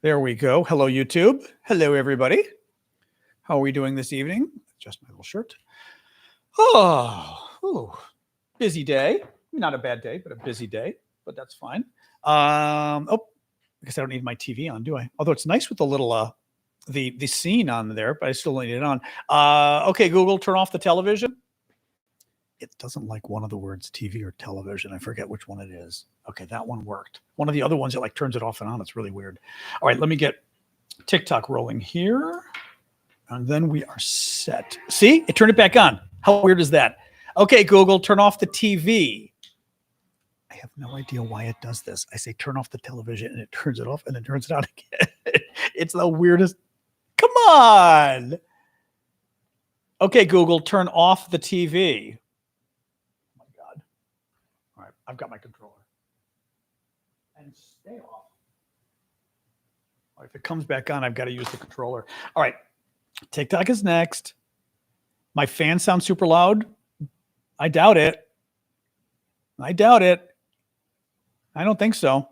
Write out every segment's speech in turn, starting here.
There we go. Hello, YouTube. Hello, everybody. How are we doing this evening? Just my little shirt. Ooh, busy day. Not a bad day, but a busy day. But that's fine. I guess I don't need my TV on, do I? Although it's nice with the little the scene on there, but I still need it on. Okay, Google, turn off the television. It doesn't like one of the words TV or television. I forget which one it is. Okay, that one worked. One of the other ones, it like turns it off and on. It's really weird. All right, let me get TikTok rolling here. And then we are set. See, it turned it back on. How weird is that? Okay, Google, turn off the TV. I have no idea why it does this. I say turn off the television and it turns it off and then turns it on again. It's the weirdest. Come on. Okay, Google, turn off the TV. Oh my God. All right, I've got my controller. And stay off. All right, if it comes back on, I've got to use the controller. All right, TikTok is next. My fan sounds super loud. I doubt it. I doubt it. I don't think so.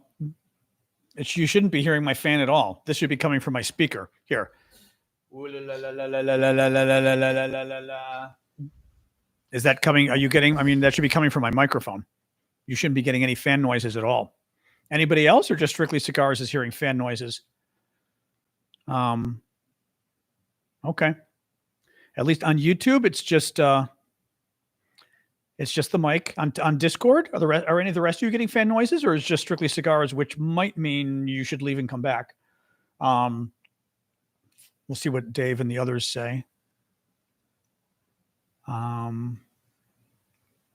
You shouldn't be hearing my fan at all. This should be coming from my speaker. Here. Is that coming? Are you getting? I mean, that should be coming from my microphone. You shouldn't be getting any fan noises at all. Anybody else, or just strictly Cigars is hearing fan noises? Okay. At least on YouTube, it's just the mic. On Discord, are any of the rest of you getting fan noises, or is it just strictly Cigars, which might mean you should leave and come back? We'll see what Dave and the others say.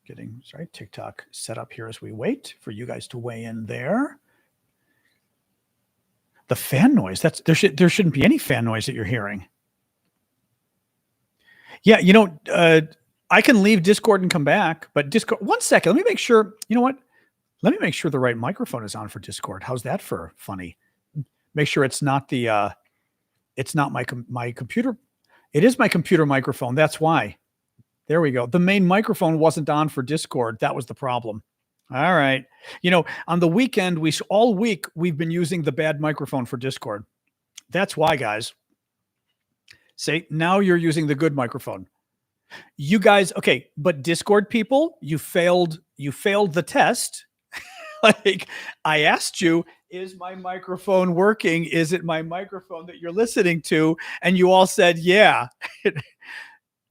Getting TikTok set up here as we wait for you guys to weigh in there. The fan noise. There shouldn't be any fan noise that you're hearing. Yeah, I can leave Discord and come back, but Discord. 1 second. Let me make sure. You know what? Let me make sure the right microphone is on for Discord. How's that for funny? Make sure it's not the. It's not my computer. It is my computer microphone. That's why. There we go. The main microphone wasn't on for Discord. That was the problem. All right. On the weekend, all week we've been using the bad microphone for Discord. That's why, guys. Say now you're using the good microphone. You guys, okay, but Discord people, you failed the test. Like I asked you, is my microphone working? Is it my microphone that you're listening to? And you all said, yeah.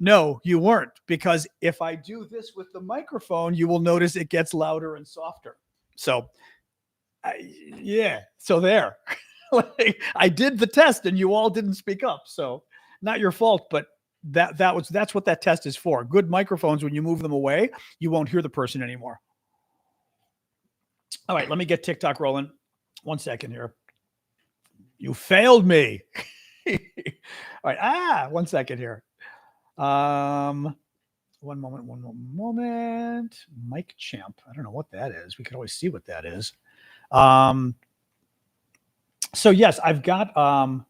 No, you weren't, because if I do this with the microphone, you will notice it gets louder and softer. So, so there. Like, I did the test and you all didn't speak up. So, not your fault, but that's what that test is for. Good microphones, when you move them away, you won't hear the person anymore. All right, let me get TikTok rolling. 1 second here. You failed me. All right. 1 second here. One moment. Mike Champ. I don't know what that is. We could always see what that is. So yes, I've got, the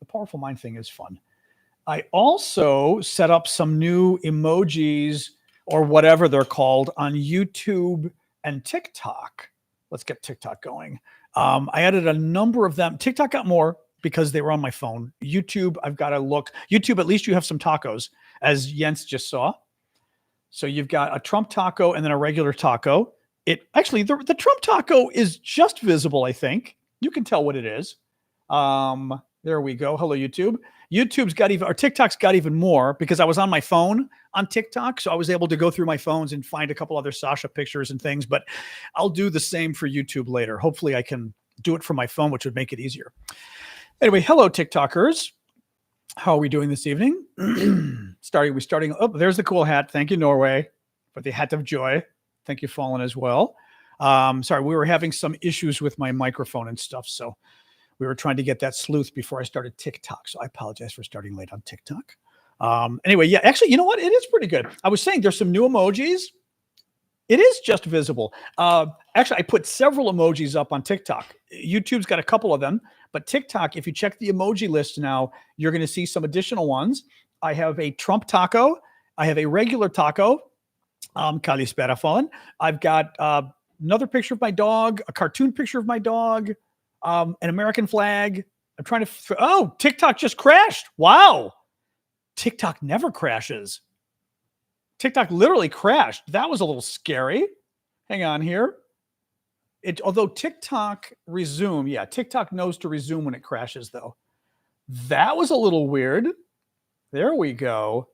Powerful Mind thing is fun. I also set up some new emojis or whatever they're called on YouTube and TikTok. Let's get TikTok going. I added a number of them. TikTok got more because they were on my phone. YouTube, I've got to look. YouTube, at least you have some tacos, as Jens just saw. So you've got a Trump taco and then a regular taco. The Trump taco is just visible, I think. You can tell what it is. There we go. Hello, YouTube. TikTok's got even more because I was on my phone on TikTok. So I was able to go through my phones and find a couple other Sasha pictures and things, but I'll do the same for YouTube later. Hopefully I can do it from my phone, which would make it easier. Anyway, hello, TikTokers. How are we doing this evening? Starting. Oh, there's the cool hat. Thank you, Norway, for the hat of joy. Thank you, Fallen, as well. Sorry, we were having some issues with my microphone and stuff, so we were trying to get that sleuth before I started TikTok. So I apologize for starting late on TikTok. Anyway, yeah, actually, you know what? It is pretty good. I was saying there's some new emojis. It is just visible. Actually, I put several emojis up on TikTok. YouTube's got a couple of them, but TikTok, if you check the emoji list now, you're going to see some additional ones. I have a Trump taco. I have a regular taco. Kalispera Fallen. I've got another picture of my dog, a cartoon picture of my dog. an American flag. I'm trying to, oh, TikTok just crashed. Wow. TikTok never crashes. TikTok literally crashed. That was a little scary. Hang on here. Although TikTok TikTok knows to resume when it crashes though. That was a little weird. There we go.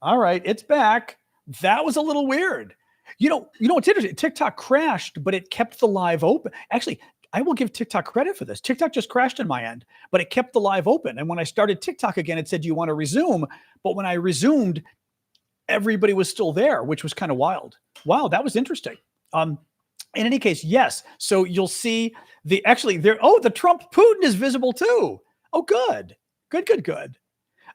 All right, it's back. That was a little weird. You know what's interesting? TikTok crashed, but it kept the live open. Actually, I will give TikTok credit for this. TikTok just crashed on my end, but it kept the live open. And when I started TikTok again, it said, "Do you want to resume?" But when I resumed, everybody was still there, which was kind of wild. Wow, that was interesting. In any case, yes. So you'll see the Trump Putin is visible too. Oh, good.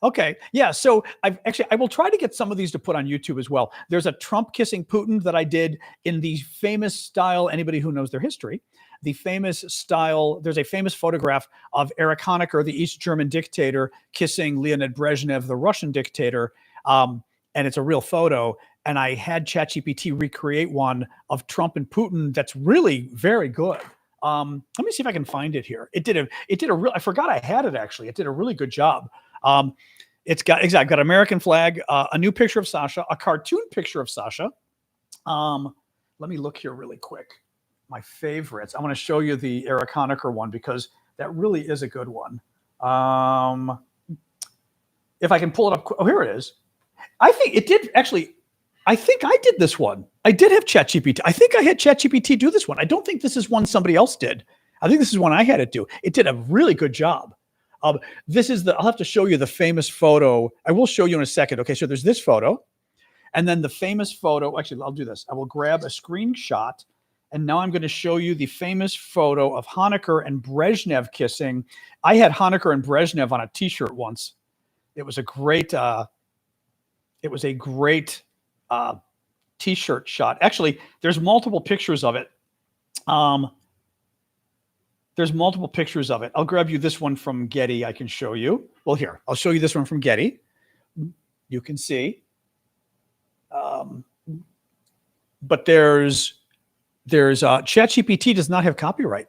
Okay. Yeah. So I will try to get some of these to put on YouTube as well. There's a Trump kissing Putin that I did in the famous style. Anybody who knows their history, the famous style, there's a famous photograph of Erich Honecker, the East German dictator, kissing Leonid Brezhnev, the Russian dictator. And it's a real photo. And I had ChatGPT recreate one of Trump and Putin that's really very good. Let me see if I can find it here. I forgot I had it actually. It did a really good job. It's got American flag, a new picture of Sasha, a cartoon picture of Sasha. Let me look here really quick. My favorites. I want to show you the Erich Honecker one because that really is a good one. If I can pull it up. Oh, here it is. I think it did actually. I think I did this one. I did have ChatGPT. I think I had ChatGPT do this one. I don't think this is one somebody else did. I think this is one I had it do. It did a really good job. I'll have to show you the famous photo. I will show you in a second. Okay, so there's this photo. And then the famous photo. Actually, I'll do this. I will grab a screenshot. And now I'm going to show you the famous photo of Honecker and Brezhnev kissing. I had Honecker and Brezhnev on a T-shirt once. It was a great T-shirt shot. Actually, there's multiple pictures of it. I'll grab you this one from Getty. I can show you. Well, here, I'll show you this one from Getty. You can see. But there's ChatGPT does not have copyright.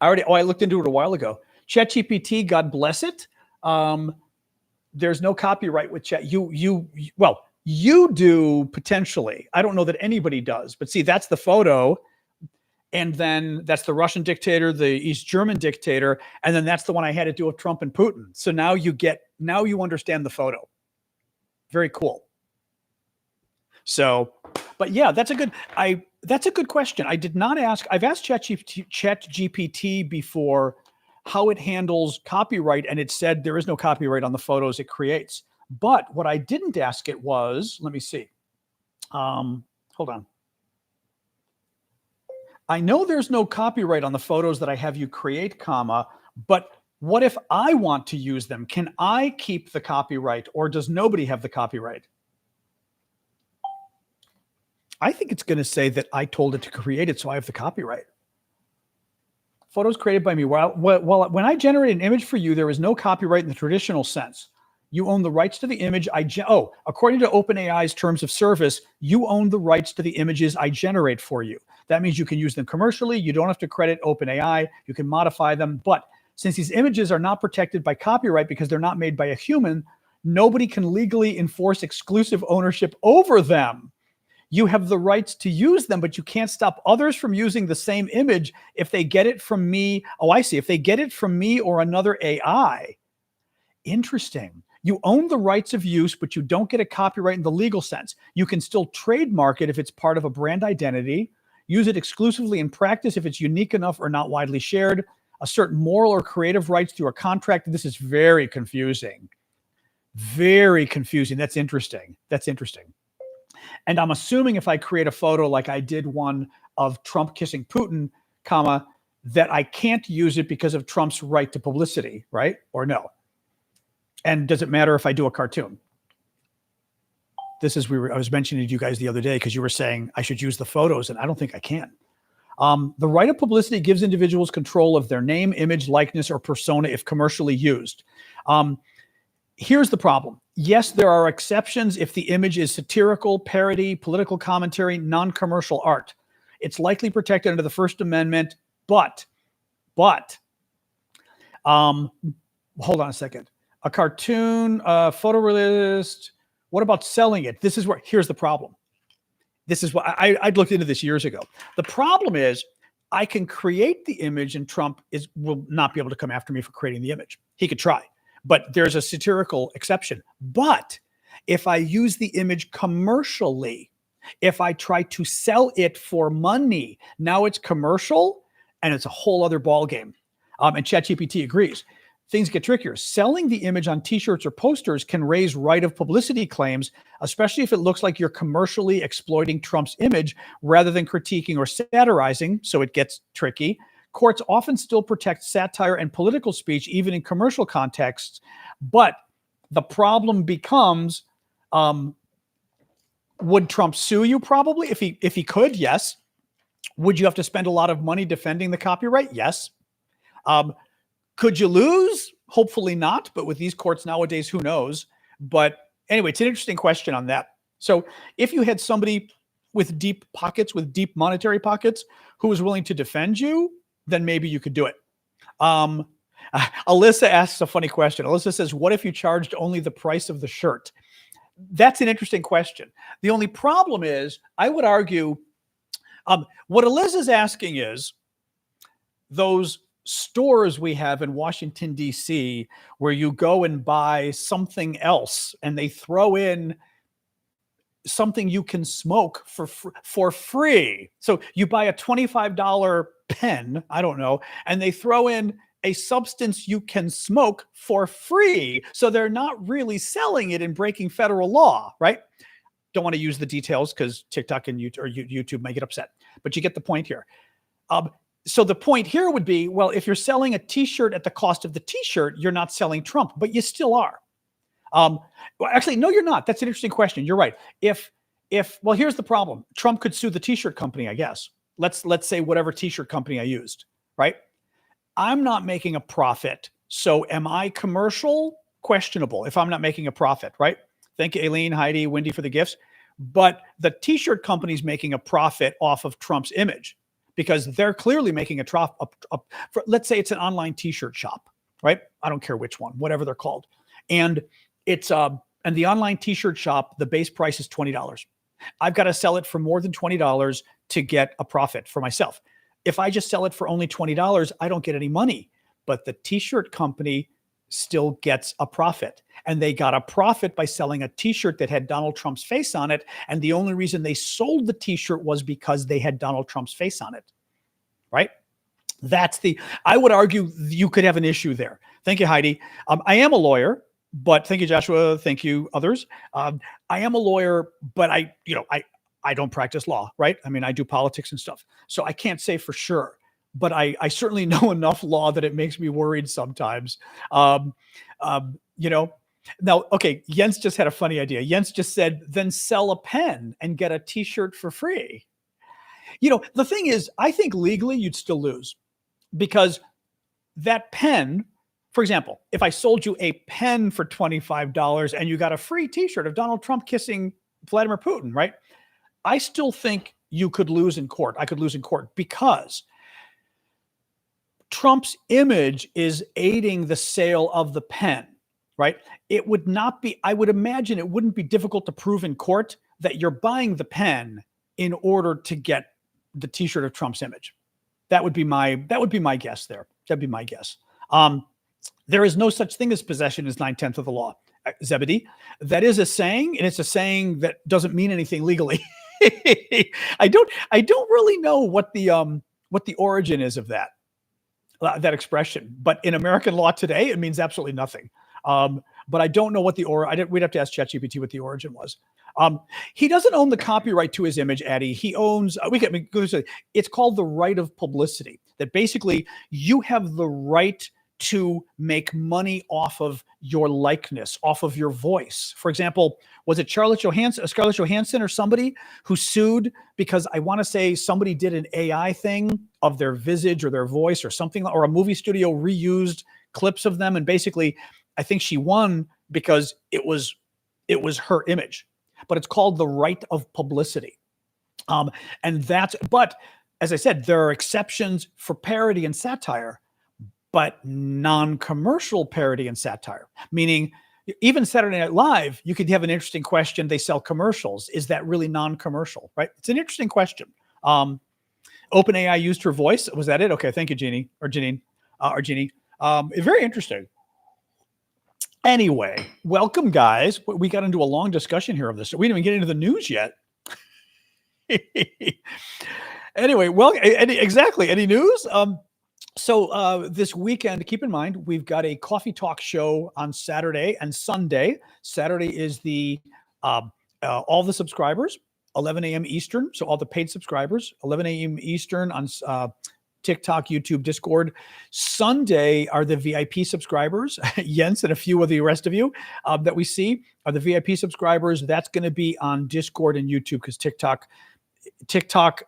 I looked into it a while ago. ChatGPT, God bless it. There's no copyright with Chat. You do potentially. I don't know that anybody does, but see, that's the photo. And then that's the Russian dictator, the East German dictator. And then that's the one I had to do with Trump and Putin. So now you understand the photo. Very cool. So, but yeah, that's a good question. I did not ask. I've asked ChatGPT before how it handles copyright. And it said there is no copyright on the photos it creates. But what I didn't ask it was, let me see. Hold on. I know there's no copyright on the photos that I have you create, but what if I want to use them? Can I keep the copyright or does nobody have the copyright? I think it's going to say that I told it to create it, so I have the copyright. Photos created by me. Well, when I generate an image for you, there is no copyright in the traditional sense. You own the rights to the image. According to OpenAI's terms of service, you own the rights to the images I generate for you. That means you can use them commercially. You don't have to credit OpenAI. You can modify them. But since these images are not protected by copyright because they're not made by a human, nobody can legally enforce exclusive ownership over them. You have the rights to use them, but you can't stop others from using the same image if they get it from me. Oh, I see. If they get it from me or another AI. Interesting. You own the rights of use, but you don't get a copyright in the legal sense. You can still trademark it if it's part of a brand identity, use it exclusively in practice if it's unique enough or not widely shared, assert moral or creative rights through a contract. This is very confusing. Very confusing. That's interesting. And I'm assuming if I create a photo like I did one of Trump kissing Putin, that I can't use it because of Trump's right to publicity, right? Or no? And does it matter if I do a cartoon? I was mentioning to you guys the other day because you were saying I should use the photos, and I don't think I can. The right of publicity gives individuals control of their name, image, likeness, or persona if commercially used. Here's the problem. Yes, there are exceptions if the image is satirical, parody, political commentary, non-commercial art. It's likely protected under the First Amendment, but But hold on a second. A cartoon, photorealist. What about selling it? Here's the problem. This is what I'd looked into this years ago. The problem is I can create the image and Trump will not be able to come after me for creating the image. He could try, but there's a satirical exception. But if I use the image commercially, if I try to sell it for money, now it's commercial and it's a whole other ballgame. And ChatGPT agrees. Things get trickier. Selling the image on t-shirts or posters can raise right of publicity claims, especially if it looks like you're commercially exploiting Trump's image rather than critiquing or satirizing, so it gets tricky. Courts often still protect satire and political speech, even in commercial contexts, but the problem becomes, would Trump sue you? Probably. If he could, yes. Would you have to spend a lot of money defending the copyright? Yes. Could you lose? Hopefully not. But with these courts nowadays, who knows? But anyway, it's an interesting question on that. So if you had somebody with deep pockets, with deep monetary pockets, who was willing to defend you, then maybe you could do it. Alyssa asks a funny question. Alyssa says, what if you charged only the price of the shirt? That's an interesting question. The only problem is, I would argue, what Alyssa's asking is, those stores we have in Washington, D.C., where you go and buy something else and they throw in something you can smoke for free. So you buy a $25 pen, I don't know, and they throw in a substance you can smoke for free. So they're not really selling it and breaking federal law, right? Don't want to use the details because TikTok and YouTube might get upset, but you get the point here. So the point here would be, well, if you're selling a t-shirt at the cost of the t-shirt, you're not selling Trump, but you still are. Well, actually, no, you're not. That's an interesting question. You're right. Well, here's the problem. Trump could sue the t-shirt company, I guess. Let's say whatever t-shirt company I used, right? I'm not making a profit. So am I commercial? Questionable if I'm not making a profit, right? Thank you, Aileen, Heidi, Wendy for the gifts. But the t-shirt company's making a profit off of Trump's image, because they're clearly making let's say it's an online t-shirt shop, right? I don't care which one, whatever they're called. And and the online t-shirt shop, the base price is $20. I've got to sell it for more than $20 to get a profit for myself. If I just sell it for only $20, I don't get any money, but the t-shirt company still gets a profit. And they got a profit by selling a t-shirt that had Donald Trump's face on it. And the only reason they sold the t-shirt was because they had Donald Trump's face on it, right? I would argue you could have an issue there. Thank you, Heidi. I am a lawyer, but thank you, Joshua. Thank you, others. I am a lawyer, but I don't practice law, right? I mean, I do politics and stuff. So I can't say for sure, but I certainly know enough law that it makes me worried sometimes. Now, okay, Jens just had a funny idea. Jens just said, then sell a pen and get a t-shirt for free. The thing is, I think legally you'd still lose, because that pen, for example, if I sold you a pen for $25 and you got a free t-shirt of Donald Trump kissing Vladimir Putin, right? I still think you could lose in court. I could lose in court because Trump's image is aiding the sale of the pen, right? It would not be, I would imagine it wouldn't be difficult to prove in court that you're buying the pen in order to get the t-shirt of Trump's image. That would be my guess there. That'd be my guess. There is no such thing as possession as 9/10 of the law, Zebedee. That is a saying, and it's a saying that doesn't mean anything legally. I don't really know what the origin is of that expression, but in American law today, it means absolutely nothing. But I don't know what we'd have to ask ChatGPT what the origin was. He doesn't own the copyright to his image, Addie. He owns, it's called the right of publicity, that basically you have the right to make money off of your likeness, off of your voice. For example, was it Scarlett Johansson or somebody who sued because I want to say somebody did an AI thing of their visage or their voice or something, or a movie studio reused clips of them. And basically, I think she won because it was her image, but it's called the right of publicity. But as I said, there are exceptions for parody and satire, but non-commercial parody and satire, meaning even Saturday Night Live, you could have an interesting question. They sell commercials. Is that really non-commercial, right? It's an interesting question. OpenAI used her voice. Was that it? Okay, thank you, Jeannie, or Janine, or Jeannie. Very interesting. Anyway, welcome, guys. We got into a long discussion here of this. We didn't even get into the news yet. Anyway, well, exactly. Any news? So this weekend, keep in mind, we've got a coffee talk show on Saturday and Sunday. Saturday is the all the subscribers, 11 a.m. Eastern. So all the paid subscribers, 11 a.m. Eastern on TikTok, YouTube, Discord. Sunday are the VIP subscribers. Jens and a few of the rest of you that we see are the VIP subscribers. That's going to be on Discord and YouTube because TikTok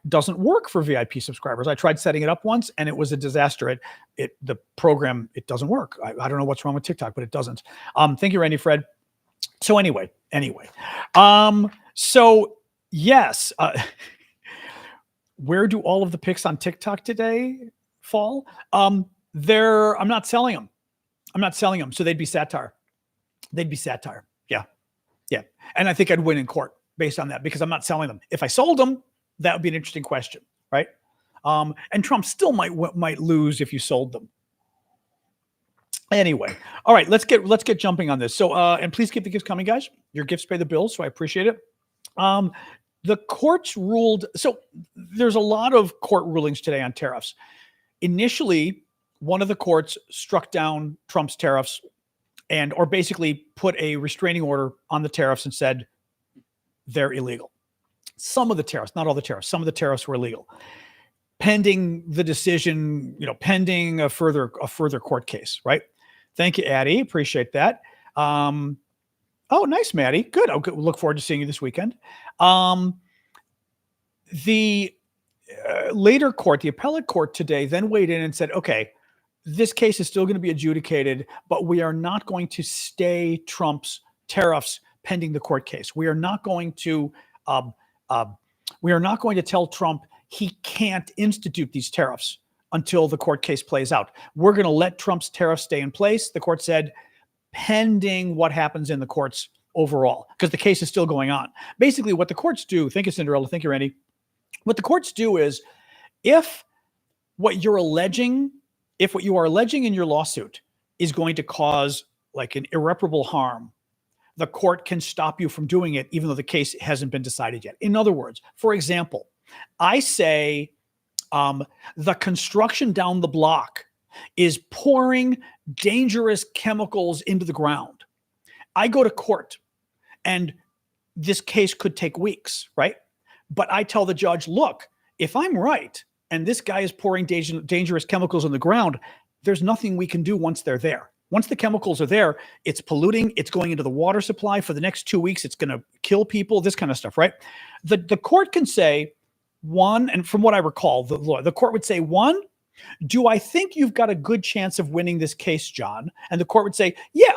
doesn't work for VIP subscribers. I tried setting it up once and it was a disaster. The program, it doesn't work. I don't know what's wrong with TikTok, but it doesn't. Thank you, Randy Fred. So anyway. So yes, where do all of the pics on TikTok today fall? I'm not selling them. So they'd be satire. Yeah. And I think I'd win in court based on that because I'm not selling them. If I sold them, that would be an interesting question, right? And Trump still might lose if you sold them. Anyway, all right, let's get jumping on this. So, and please keep the gifts coming, guys. Your gifts pay the bills, so I appreciate it. The courts ruled. So there's a lot of court rulings today on tariffs. Initially, one of the courts struck down Trump's tariffs or basically put a restraining order on the tariffs and said they're illegal. Some of the tariffs, not all the tariffs, some of the tariffs were illegal. Pending the decision, pending a further court case, right? Thank you, Addie. Appreciate that. Oh, nice, Maddie. Good. I'll look forward to seeing you this weekend. The later court, the appellate court today, then weighed in and said, okay, this case is still going to be adjudicated, but we are not going to stay Trump's tariffs pending the court case. We are not going to tell Trump he can't institute these tariffs until the court case plays out. We're going to let Trump's tariffs stay in place. The court said, pending what happens in the courts overall, because the case is still going on. Basically, what the courts do, thank you, Cinderella, thank you, Randy. What the courts do is, if what you are alleging in your lawsuit is going to cause like an irreparable harm, the court can stop you from doing it, even though the case hasn't been decided yet. In other words, for example, I say the construction down the block is pouring dangerous chemicals into the ground. I go to court and this case could take weeks, right? But I tell the judge, look, if I'm right and this guy is pouring dangerous chemicals in the ground, there's nothing we can do once they're there. Once the chemicals are there, it's polluting, it's going into the water supply for the next 2 weeks, it's going to kill people, this kind of stuff, right? The court can say, one, and from what I recall, the court would say, one, do I think you've got a good chance of winning this case, John? And the court would say, yeah,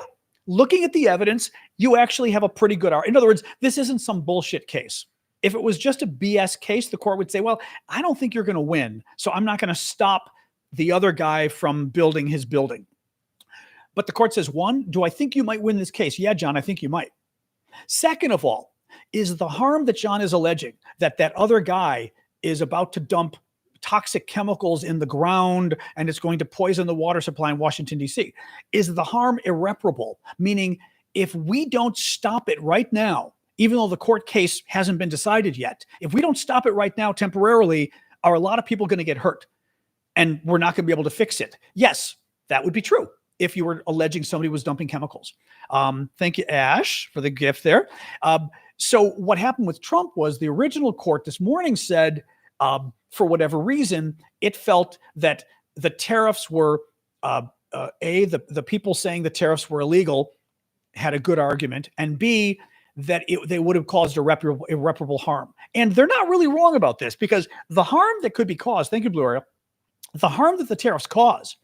looking at the evidence, you actually have a pretty good argument. In other words, this isn't some bullshit case. If it was just a BS case, the court would say, well, I don't think you're going to win, so I'm not going to stop the other guy from building his building. But the court says, one, do I think you might win this case? Yeah, John, I think you might. Second of all, is the harm that John is alleging, that other guy is about to dump toxic chemicals in the ground and it's going to poison the water supply in Washington, D.C., is the harm irreparable? Meaning, if we don't stop it right now, even though the court case hasn't been decided yet, if we don't stop it right now temporarily, are a lot of people going to get hurt? And we're not going to be able to fix it. Yes, that would be true if you were alleging somebody was dumping chemicals. Thank you, Ash, for the gift there. So what happened with Trump was the original court this morning said, for whatever reason, it felt that the tariffs were, the people saying the tariffs were illegal had a good argument, and B, that they would have caused irreparable harm. And they're not really wrong about this, because the harm that could be caused, thank you, Blue Ariel, the harm that the tariffs cause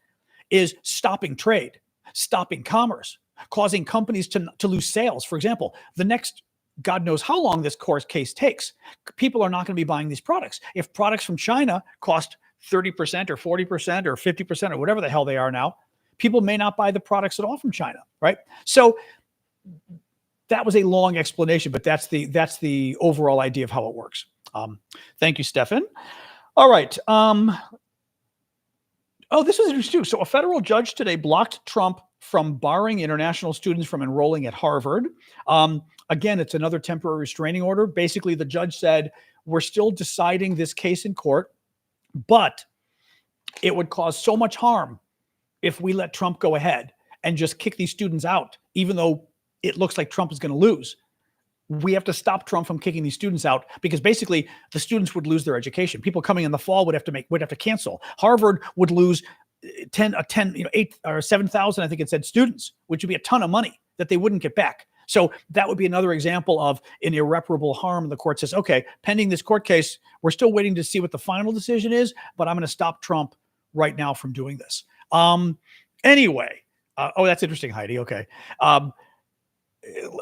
is stopping trade, stopping commerce, causing companies to lose sales. For example, the next God knows how long this court case takes, people are not going to be buying these products. If products from China cost 30% or 40% or 50% or whatever the hell they are now, People may not buy the products at all from China, right? So that was a long explanation, but that's the overall idea of how it works. Thank you, Stefan. All right. Oh, this was interesting too. So a federal judge today blocked Trump from barring international students from enrolling at Harvard. Again, it's another temporary restraining order. Basically, the judge said, we're still deciding this case in court, but it would cause so much harm if we let Trump go ahead and just kick these students out, even though it looks like Trump is going to lose. We have to stop Trump from kicking these students out, because basically the students would lose their education. People coming in the fall would have to cancel. Harvard would lose 8 or 7,000, I think it said, students, which would be a ton of money that they wouldn't get back. So that would be another example of an irreparable harm. The court says, okay, pending this court case, we're still waiting to see what the final decision is, but I'm going to stop Trump right now from doing this. Anyway, oh, that's interesting, Heidi. Okay.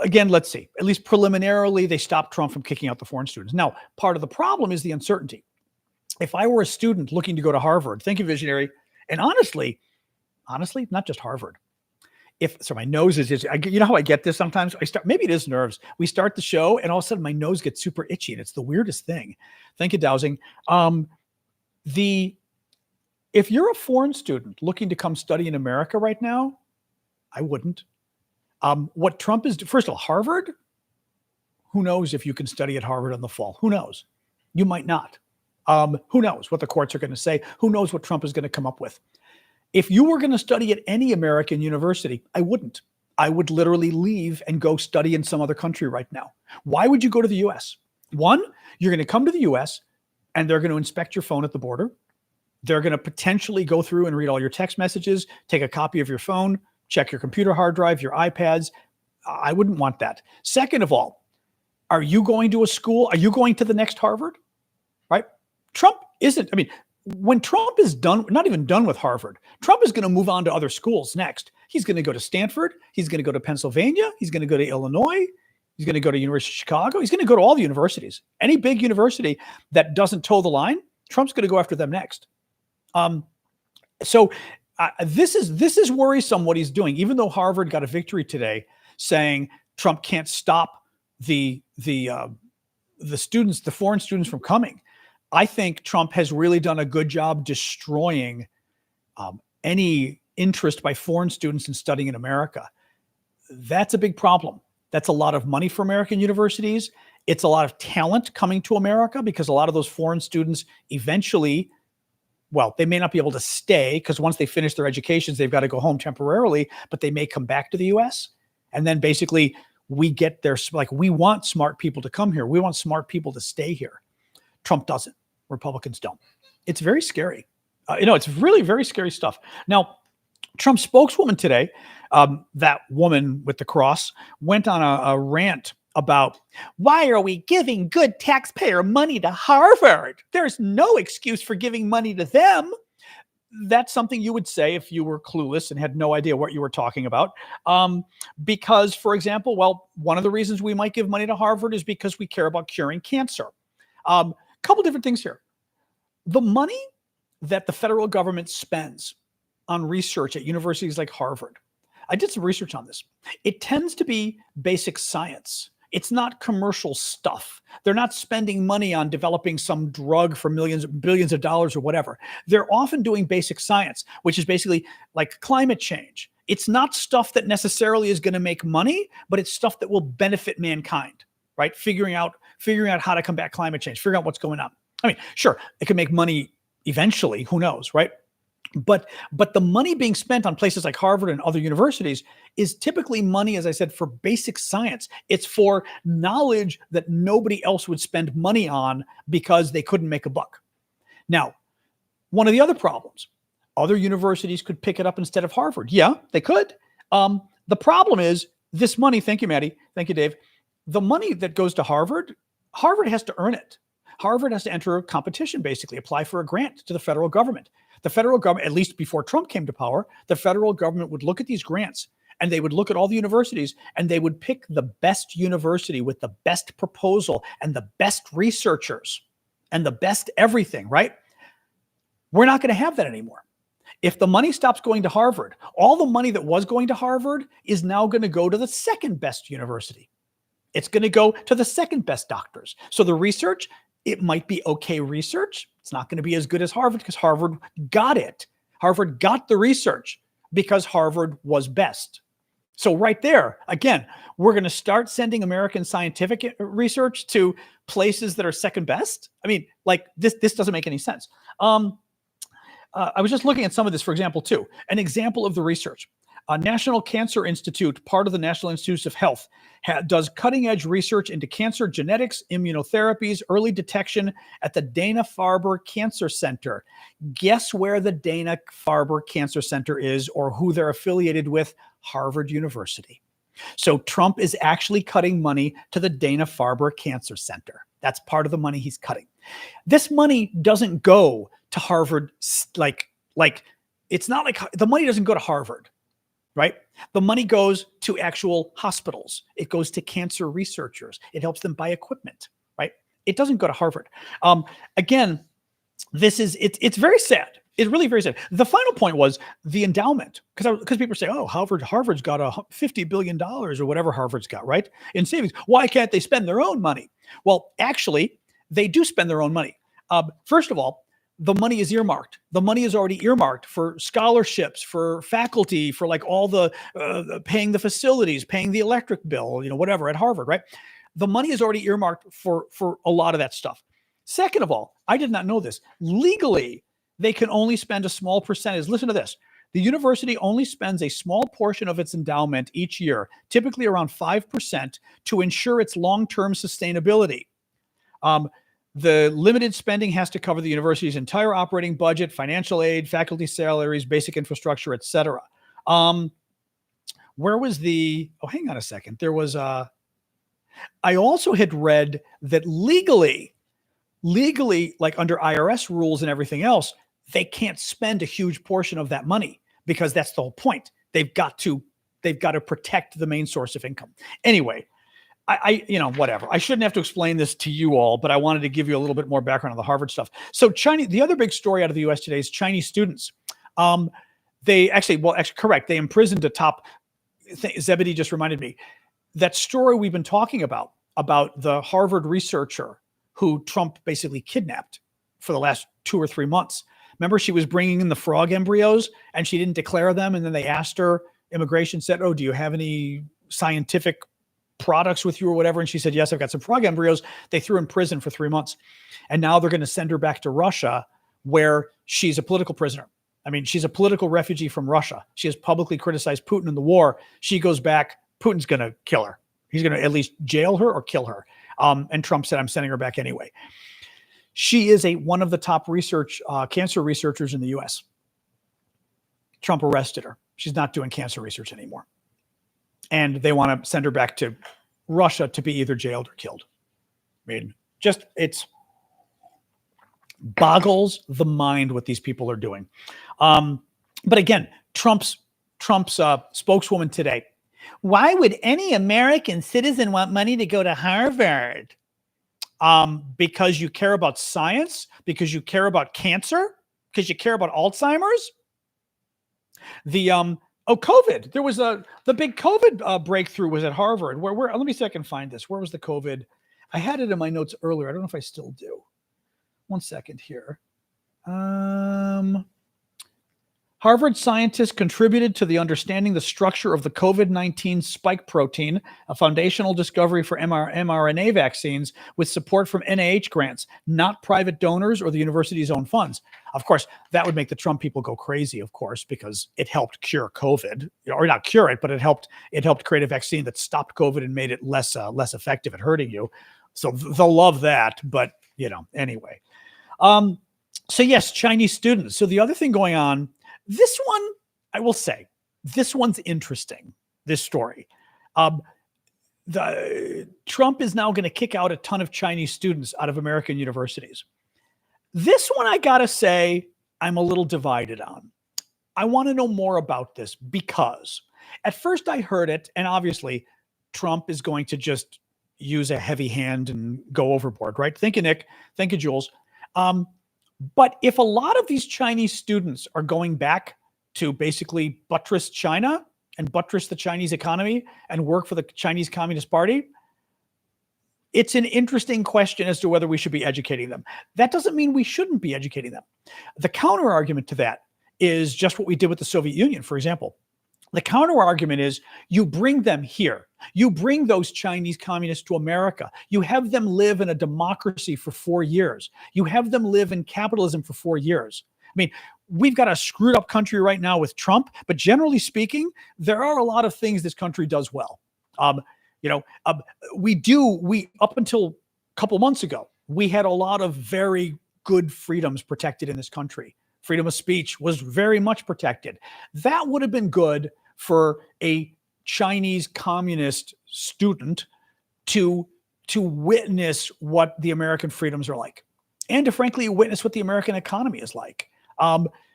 Again, let's see. At least preliminarily, they stopped Trump from kicking out the foreign students. Now, part of the problem is the uncertainty. If I were a student looking to go to Harvard, thank you, Visionary, and honestly, not just Harvard. So my nose is just, you know how I get this sometimes? Maybe it is nerves. We start the show and all of a sudden my nose gets super itchy and it's the weirdest thing. Thank you, Dowsing. If you're a foreign student looking to come study in America right now, I wouldn't. What Trump is, first of all, Harvard, who knows if you can study at Harvard in the fall? Who knows? You might not. Who knows what the courts are going to say? Who knows what Trump is going to come up with? If you were going to study at any American university, I wouldn't. I would literally leave and go study in some other country right now. Why would you go to the US? One, you're going to come to the US and they're going to inspect your phone at the border. They're going to potentially go through and read all your text messages, take a copy of your phone, check your computer hard drive, your iPads. I wouldn't want that. Second of all, are you going to a school? Are you going to the next Harvard? Right? Trump isn't. I mean, when Trump is done, not even done with Harvard, Trump is going to move on to other schools next. He's going to go to Stanford. He's going to go to Pennsylvania. He's going to go to Illinois. He's going to go to University of Chicago. He's going to go to all the universities. Any big university that doesn't toe the line, Trump's going to go after them next. This is worrisome what he's doing. Even though Harvard got a victory today, saying Trump can't stop the students, the foreign students, from coming. I think Trump has really done a good job destroying any interest by foreign students in studying in America. That's a big problem. That's a lot of money for American universities. It's a lot of talent coming to America, because a lot of those foreign students eventually, well, they may not be able to stay, because once they finish their educations, they've got to go home temporarily, but they may come back to the US. And then basically we get there, like, we want smart people to come here. We want smart people to stay here. Trump doesn't. Republicans don't. It's very scary. It's really very scary stuff. Now, Trump's spokeswoman today, that woman with the cross, went on a rant about, why are we giving good taxpayer money to Harvard? There's no excuse for giving money to them. That's something you would say if you were clueless and had no idea what you were talking about. Because, for example, well, one of the reasons we might give money to Harvard is because we care about curing cancer. Couple different things here. The money that the federal government spends on research at universities like Harvard, I did some research on this. It tends to be basic science. It's not commercial stuff. They're not spending money on developing some drug for billions of dollars or whatever. They're often doing basic science, which is basically like climate change. It's not stuff that necessarily is going to make money, but it's stuff that will benefit mankind, right? Figuring out how to combat climate change, figuring out what's going on. I mean, sure, it could make money eventually, who knows, right? But the money being spent on places like Harvard and other universities is typically money, as I said, for basic science. It's for knowledge that nobody else would spend money on because they couldn't make a buck. Now, one of the other problems, other universities could pick it up instead of Harvard. Yeah, they could. The problem is this money, thank you, Maddie, thank you, Dave, the money that goes to Harvard has to earn it. Harvard has to enter a competition, basically, apply for a grant to the federal government. The federal government, at least before Trump came to power, the federal government would look at these grants and they would look at all the universities and they would pick the best university with the best proposal and the best researchers and the best everything, right? We're not going to have that anymore. If the money stops going to Harvard, all the money that was going to Harvard is now going to go to the second best university. It's going to go to the second best doctors. So the research, it might be okay research. It's not going to be as good as Harvard because Harvard got it. Harvard got the research because Harvard was best. So right there, again, we're going to start sending American scientific research to places that are second best. I mean, like this doesn't make any sense. I was just looking at some of this, for example, too. An example of the research. National Cancer Institute, part of the National Institutes of Health, does cutting-edge research into cancer genetics, immunotherapies, early detection at the Dana-Farber Cancer Center. Guess where the Dana-Farber Cancer Center is or who they're affiliated with? Harvard University. So Trump is actually cutting money to the Dana-Farber Cancer Center. That's part of the money he's cutting. This money doesn't go to Harvard, like it's not like the money doesn't go to Harvard, right? The money goes to actual hospitals. It goes to cancer researchers. It helps them buy equipment, right? It doesn't go to Harvard. Again, it's very sad. It's really very sad. The final point was the endowment, because people say, oh, Harvard's got $50 billion or whatever Harvard's got, right, in savings. Why can't they spend their own money? Well, actually, they do spend their own money. First of all, the money is earmarked. The money is already earmarked for scholarships, for faculty, for like all the paying the facilities, paying the electric bill, whatever at Harvard, right? The money is already earmarked for a lot of that stuff. Second of all, I did not know this. Legally, they can only spend a small percentage. Listen to this. The university only spends a small portion of its endowment each year, typically around 5%, to ensure its long-term sustainability. The limited spending has to cover the university's entire operating budget, financial aid, faculty salaries, basic infrastructure, etc. Where was hang on a second. There was I also had read that legally, like under IRS rules and everything else, they can't spend a huge portion of that money because that's the whole point. They've got to protect the main source of income. Anyway, whatever. I shouldn't have to explain this to you all, but I wanted to give you a little bit more background on the Harvard stuff. So the other big story out of the U.S. today is Chinese students. Correct. They imprisoned a top. Zebedee just reminded me that story we've been talking about the Harvard researcher who Trump basically kidnapped for the last 2 or 3 months. Remember, she was bringing in the frog embryos and she didn't declare them. And then they asked her, immigration said, oh, do you have any scientific products with you or whatever? And she said, yes, I've got some frog embryos. They threw her in prison for 3 months. And now they're going to send her back to Russia where she's a political prisoner. I mean, she's a political refugee from Russia. She has publicly criticized Putin in the war. She goes back. Putin's going to kill her. He's going to at least jail her or kill her. And Trump said, I'm sending her back anyway. She is one of the top cancer researchers in the U.S. Trump arrested her. She's not doing cancer research anymore. And they want to send her back to Russia to be either jailed or killed. I mean, it's boggles the mind what these people are doing. But again, Trump's spokeswoman today. Why would any American citizen want money to go to Harvard? Because you care about science, because you care about cancer, because you care about Alzheimer's. COVID. There was the big COVID breakthrough was at Harvard. Where let me see if I can find this. Where was the COVID? I had it in my notes earlier. I don't know if I still do. 1 second here. Harvard scientists contributed to the understanding the structure of the COVID-19 spike protein, a foundational discovery for mRNA vaccines with support from NIH grants, not private donors or the university's own funds. Of course, that would make the Trump people go crazy, of course, because it helped cure COVID, or not cure it, but it helped create a vaccine that stopped COVID and made it less effective at hurting you. So they'll love that, but anyway. So yes, Chinese students. So the other thing going on, this one, I will say, this one's interesting, this story. Trump is now going to kick out a ton of Chinese students out of American universities. This one, I got to say, I'm a little divided on. I want to know more about this because at first I heard it, and obviously Trump is going to just use a heavy hand and go overboard, right? Thank you, Nick. Thank you, Jules. But if a lot of these Chinese students are going back to basically buttress China and buttress the Chinese economy and work for the Chinese Communist Party, it's an interesting question as to whether we should be educating them. That doesn't mean we shouldn't be educating them. The counter argument to that is just what we did with the Soviet Union, for example. The counter argument is you bring them here. You bring those Chinese communists to America. You have them live in a democracy for 4 years. You have them live in capitalism for 4 years. I mean, we've got a screwed up country right now with Trump, but generally speaking, there are a lot of things this country does well. We up until a couple months ago, we had a lot of very good freedoms protected in this country. Freedom of speech was very much protected. That would have been good for a Chinese communist student to witness what the American freedoms are like, and to frankly witness what the American economy is like.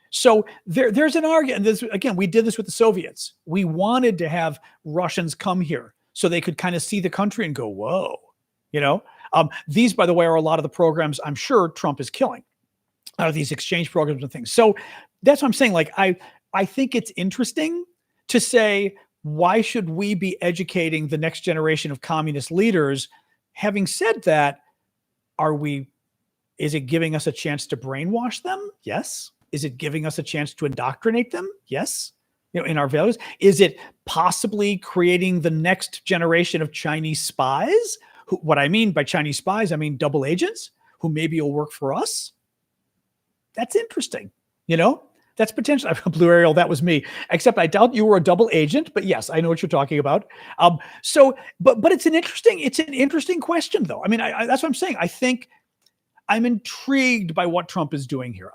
So there's an argument. Again, we did this with the Soviets. We wanted to have Russians come here so they could kind of see the country and go, whoa, these, by the way, are a lot of the programs I'm sure Trump is killing. These exchange programs and things. So that's what I'm saying. Like, I think it's interesting to say, why should we be educating the next generation of communist leaders? Having said that, is it giving us a chance to brainwash them? Yes. Is it giving us a chance to indoctrinate them? Yes. In our values. Is it possibly creating the next generation of Chinese spies? What I mean by Chinese spies, I mean double agents who maybe will work for us. That's interesting. That's potential. Blue Ariel, that was me. Except I doubt you were a double agent, but yes, I know what you're talking about. But it's an interesting question, though. I mean, that's what I'm saying. I think I'm intrigued by what Trump is doing here.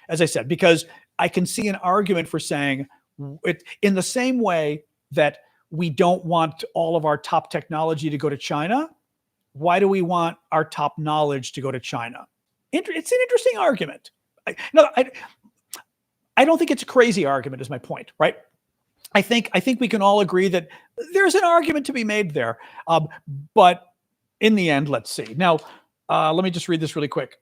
As I said, because I can see an argument for saying it in the same way that we don't want all of our top technology to go to China. Why do we want our top knowledge to go to China? It's an interesting argument. I don't think it's a crazy argument, is my point, right? I think we can all agree that there's an argument to be made there. But in the end, let's see. Now, let me just read this really quick.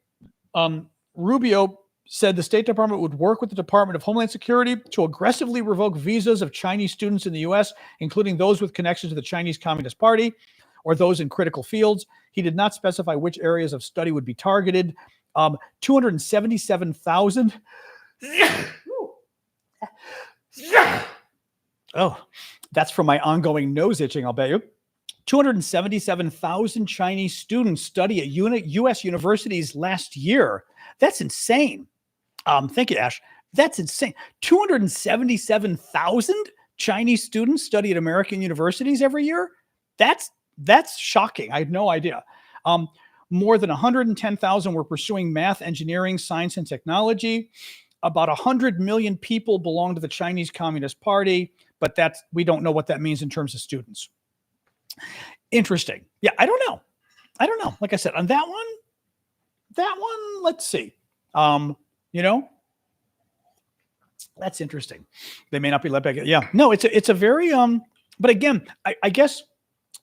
Rubio said the State Department would work with the Department of Homeland Security to aggressively revoke visas of Chinese students in the U.S., including those with connections to the Chinese Communist Party or those in critical fields. He did not specify which areas of study would be targeted. 277,000. Oh, that's from my ongoing nose itching, I'll bet you. 277,000 Chinese students study at U.S. universities last year. That's insane. Thank you, Ash. That's insane. 277,000 Chinese students study at American universities every year. That's shocking. I had no idea. More than 110,000 were pursuing math, engineering, science, and technology. About 100 million people belong to the Chinese Communist Party, but we don't know what that means in terms of students. Interesting. Yeah, I don't know. Like I said, on that one, let's see. That's interesting. They may not be let back. Yeah, no, it's a very, but again, I guess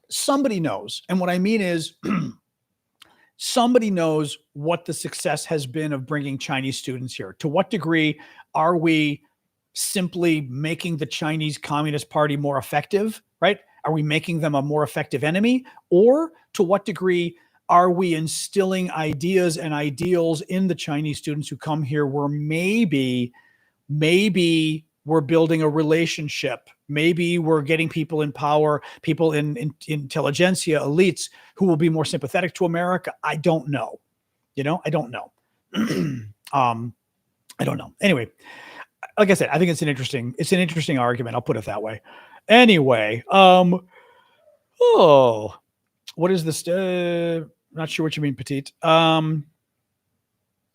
somebody knows. And what I mean is somebody knows what the success has been of bringing Chinese students here. To what degree are we simply making the Chinese Communist Party more effective, right? Are we making them a more effective enemy? Or to what degree are we instilling ideas and ideals in the Chinese students who come here where maybe we're building a relationship. Maybe we're getting people in power, people in intelligentsia, elites who will be more sympathetic to America. I don't know. I don't know. I don't know. Anyway, like I said, I think it's an interesting argument. I'll put it that way. Anyway, what is this? Not sure what you mean, Petite.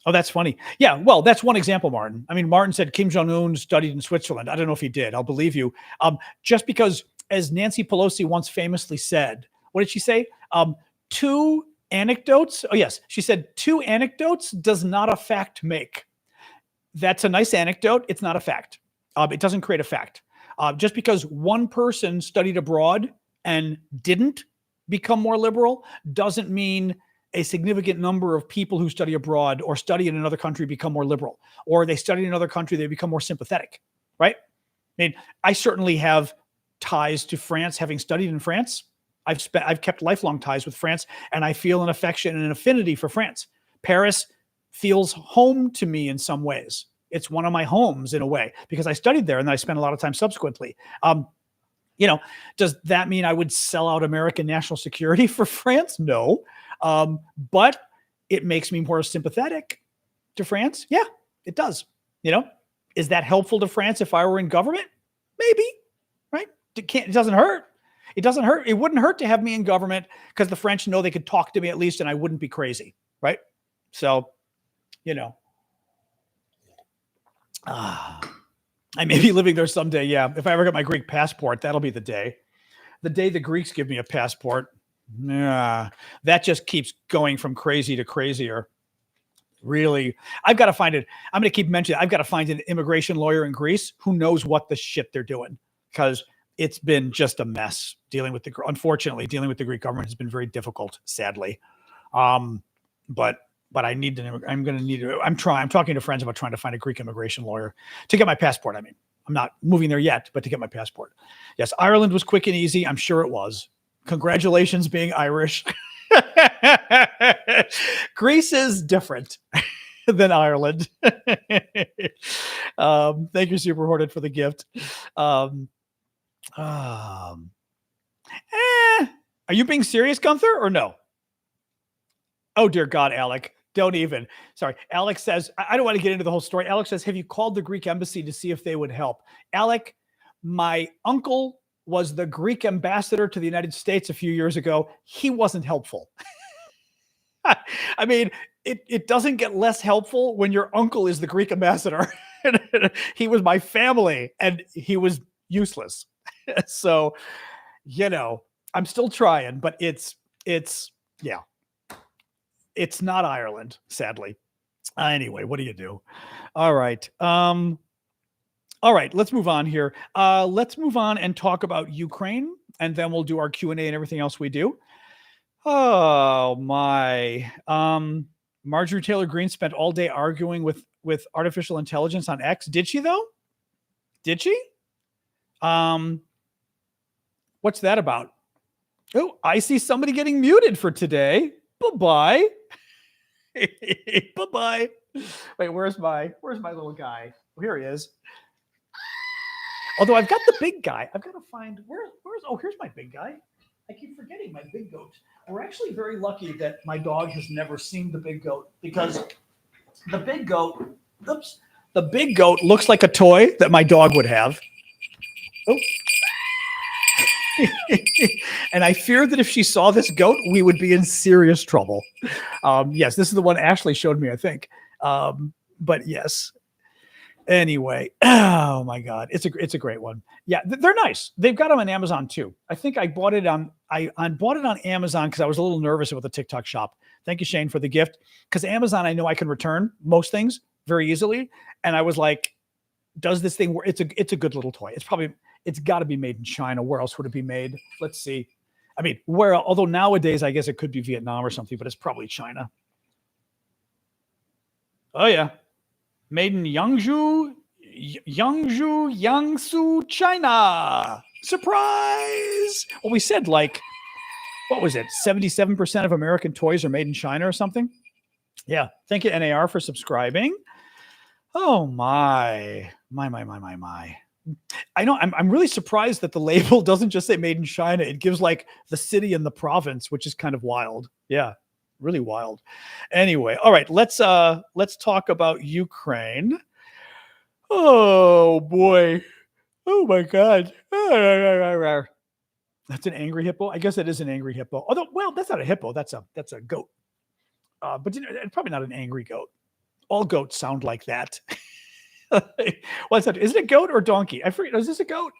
Oh, that's funny. Yeah, well, that's one example, Martin. I mean, Martin said Kim Jong-un studied in Switzerland. I don't know if he did. I'll believe you. Just because, as Nancy Pelosi once famously said, what did she say? 2 anecdotes. Oh, yes. She said 2 anecdotes does not a fact make. That's a nice anecdote. It's not a fact. It doesn't create a fact. Just because one person studied abroad and didn't become more liberal doesn't mean a significant number of people who study abroad or study in another country become more liberal, or they study in another country, they become more sympathetic, right? I mean, I certainly have ties to France, having studied in France. I've kept lifelong ties with France, and I feel an affection and an affinity for France. Paris feels home to me in some ways. It's one of my homes in a way because I studied there and I spent a lot of time subsequently. Does that mean I would sell out American national security for France? No. But it makes me more sympathetic to France. Yeah, it does. Is that helpful to France if I were in government? Maybe, right? It doesn't hurt. It doesn't hurt. It wouldn't hurt to have me in government because the French know they could talk to me at least and I wouldn't be crazy, right? So, I may be living there someday. Yeah. If I ever get my Greek passport, that'll be the day. The day the Greeks give me a passport. Yeah. That just keeps going from crazy to crazier. Really. I've got to find it. I'm going to keep mentioning, I've got to find an immigration lawyer in Greece who knows what the shit they're doing because it's been just a mess unfortunately, dealing with the Greek government has been very difficult, sadly. But I need to, I'm going to need to, I'm talking to friends about trying to find a Greek immigration lawyer to get my passport. I mean, I'm not moving there yet, but to get my passport. Yes. Ireland was quick and easy. I'm sure it was. Congratulations being Irish. Greece is different than Ireland. Thank you, Super Hornet, for the gift. Are you being serious, Gunther, or no? Oh, dear God, Alec. Don't even. Sorry. Alex says, I don't want to get into the whole story. Alex says, have you called the Greek embassy to see if they would help? Alec, my uncle was the Greek ambassador to the United States a few years ago. He wasn't helpful. I mean, it doesn't get less helpful when your uncle is the Greek ambassador. He was my family and he was useless. So, I'm still trying, but it's not Ireland, sadly. Anyway, what do you do? All right. All right, let's move on here. Let's move on and talk about Ukraine, and then we'll do our Q&A and everything else we do. Oh, my. Marjorie Taylor Greene spent all day arguing with artificial intelligence on X. Did she, though? Did she? What's that about? Oh, I see somebody getting muted for today. Bye-bye. Bye-bye. Wait, where's my little guy? Oh, here he is. Although I've got the big guy. I've got to find here's my big guy. I keep forgetting my big goat. We're actually very lucky that my dog has never seen the big goat because the big goat looks like a toy that my dog would have. Oh. And I fear that if she saw this goat, we would be in serious trouble. Yes, this is the one Ashley showed me, I think. But yes. Anyway, oh my God, it's a great one. Yeah, they're nice. They've got them on Amazon too. I think I bought it on Amazon because I was a little nervous about the TikTok shop. Thank you, Shane, for the gift. Because Amazon, I know I can return most things very easily, and I was like, does this thing work? It's a good little toy. It's got to be made in China. Where else would it be made? Let's see. I mean, although nowadays I guess it could be Vietnam or something, but it's probably China. Oh yeah. Made in Yangzhou, Jiangsu, China. Surprise! Well, we said what was it? 77% of American toys are made in China or something. Yeah. Thank you, NAR, for subscribing. Oh my. I know. I'm really surprised that the label doesn't just say made in China. It gives the city and the province, which is kind of wild. Yeah. Really wild. Anyway, all right, let's talk about Ukraine. Oh boy. Oh my God. That's an angry hippo. I guess it is an angry hippo. Although, well, that's not a hippo. That's a goat. But it's probably not an angry goat. All goats sound like that. What's that? Is it a goat or donkey? I forget. Is this a goat?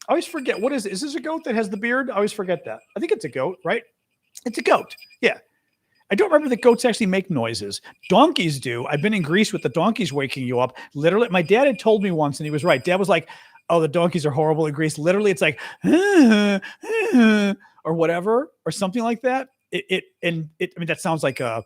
I always forget. What is it? Is this a goat that has the beard? I always forget that. I think it's a goat, right? It's a goat. Yeah. I don't remember that goats actually make noises. Donkeys do. I've been in Greece with the donkeys waking you up. Literally, my dad had told me once, and he was right. Dad was like, oh, the donkeys are horrible in Greece. Literally, it's like, or whatever, or something like that. I mean, that sounds like a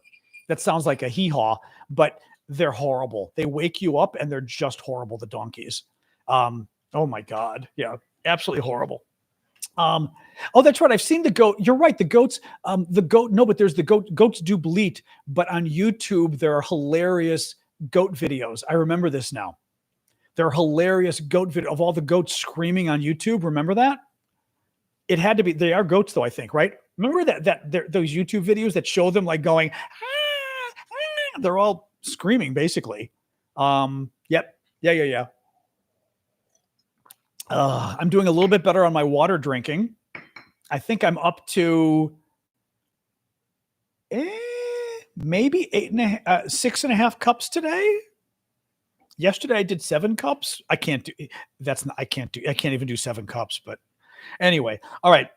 hee-haw, but they're horrible. They wake you up and they're just horrible, the donkeys. Oh my God. Yeah, absolutely horrible. Oh, that's right. I've seen the goat. You're right. The goats, no, but there's the goats do bleat, but on YouTube, there are hilarious goat videos. I remember this now. There are hilarious goat video of all the goats screaming on YouTube. Remember that? It had to be, they are goats though, I think, right? Remember those YouTube videos that show them like going, "Ah, ah," they're all screaming basically. Yep. Yeah. I'm doing a little bit better on my water drinking. I think I'm up to maybe 6.5 cups today. Yesterday I did 7 cups. I can't even do 7 cups, but anyway. All right.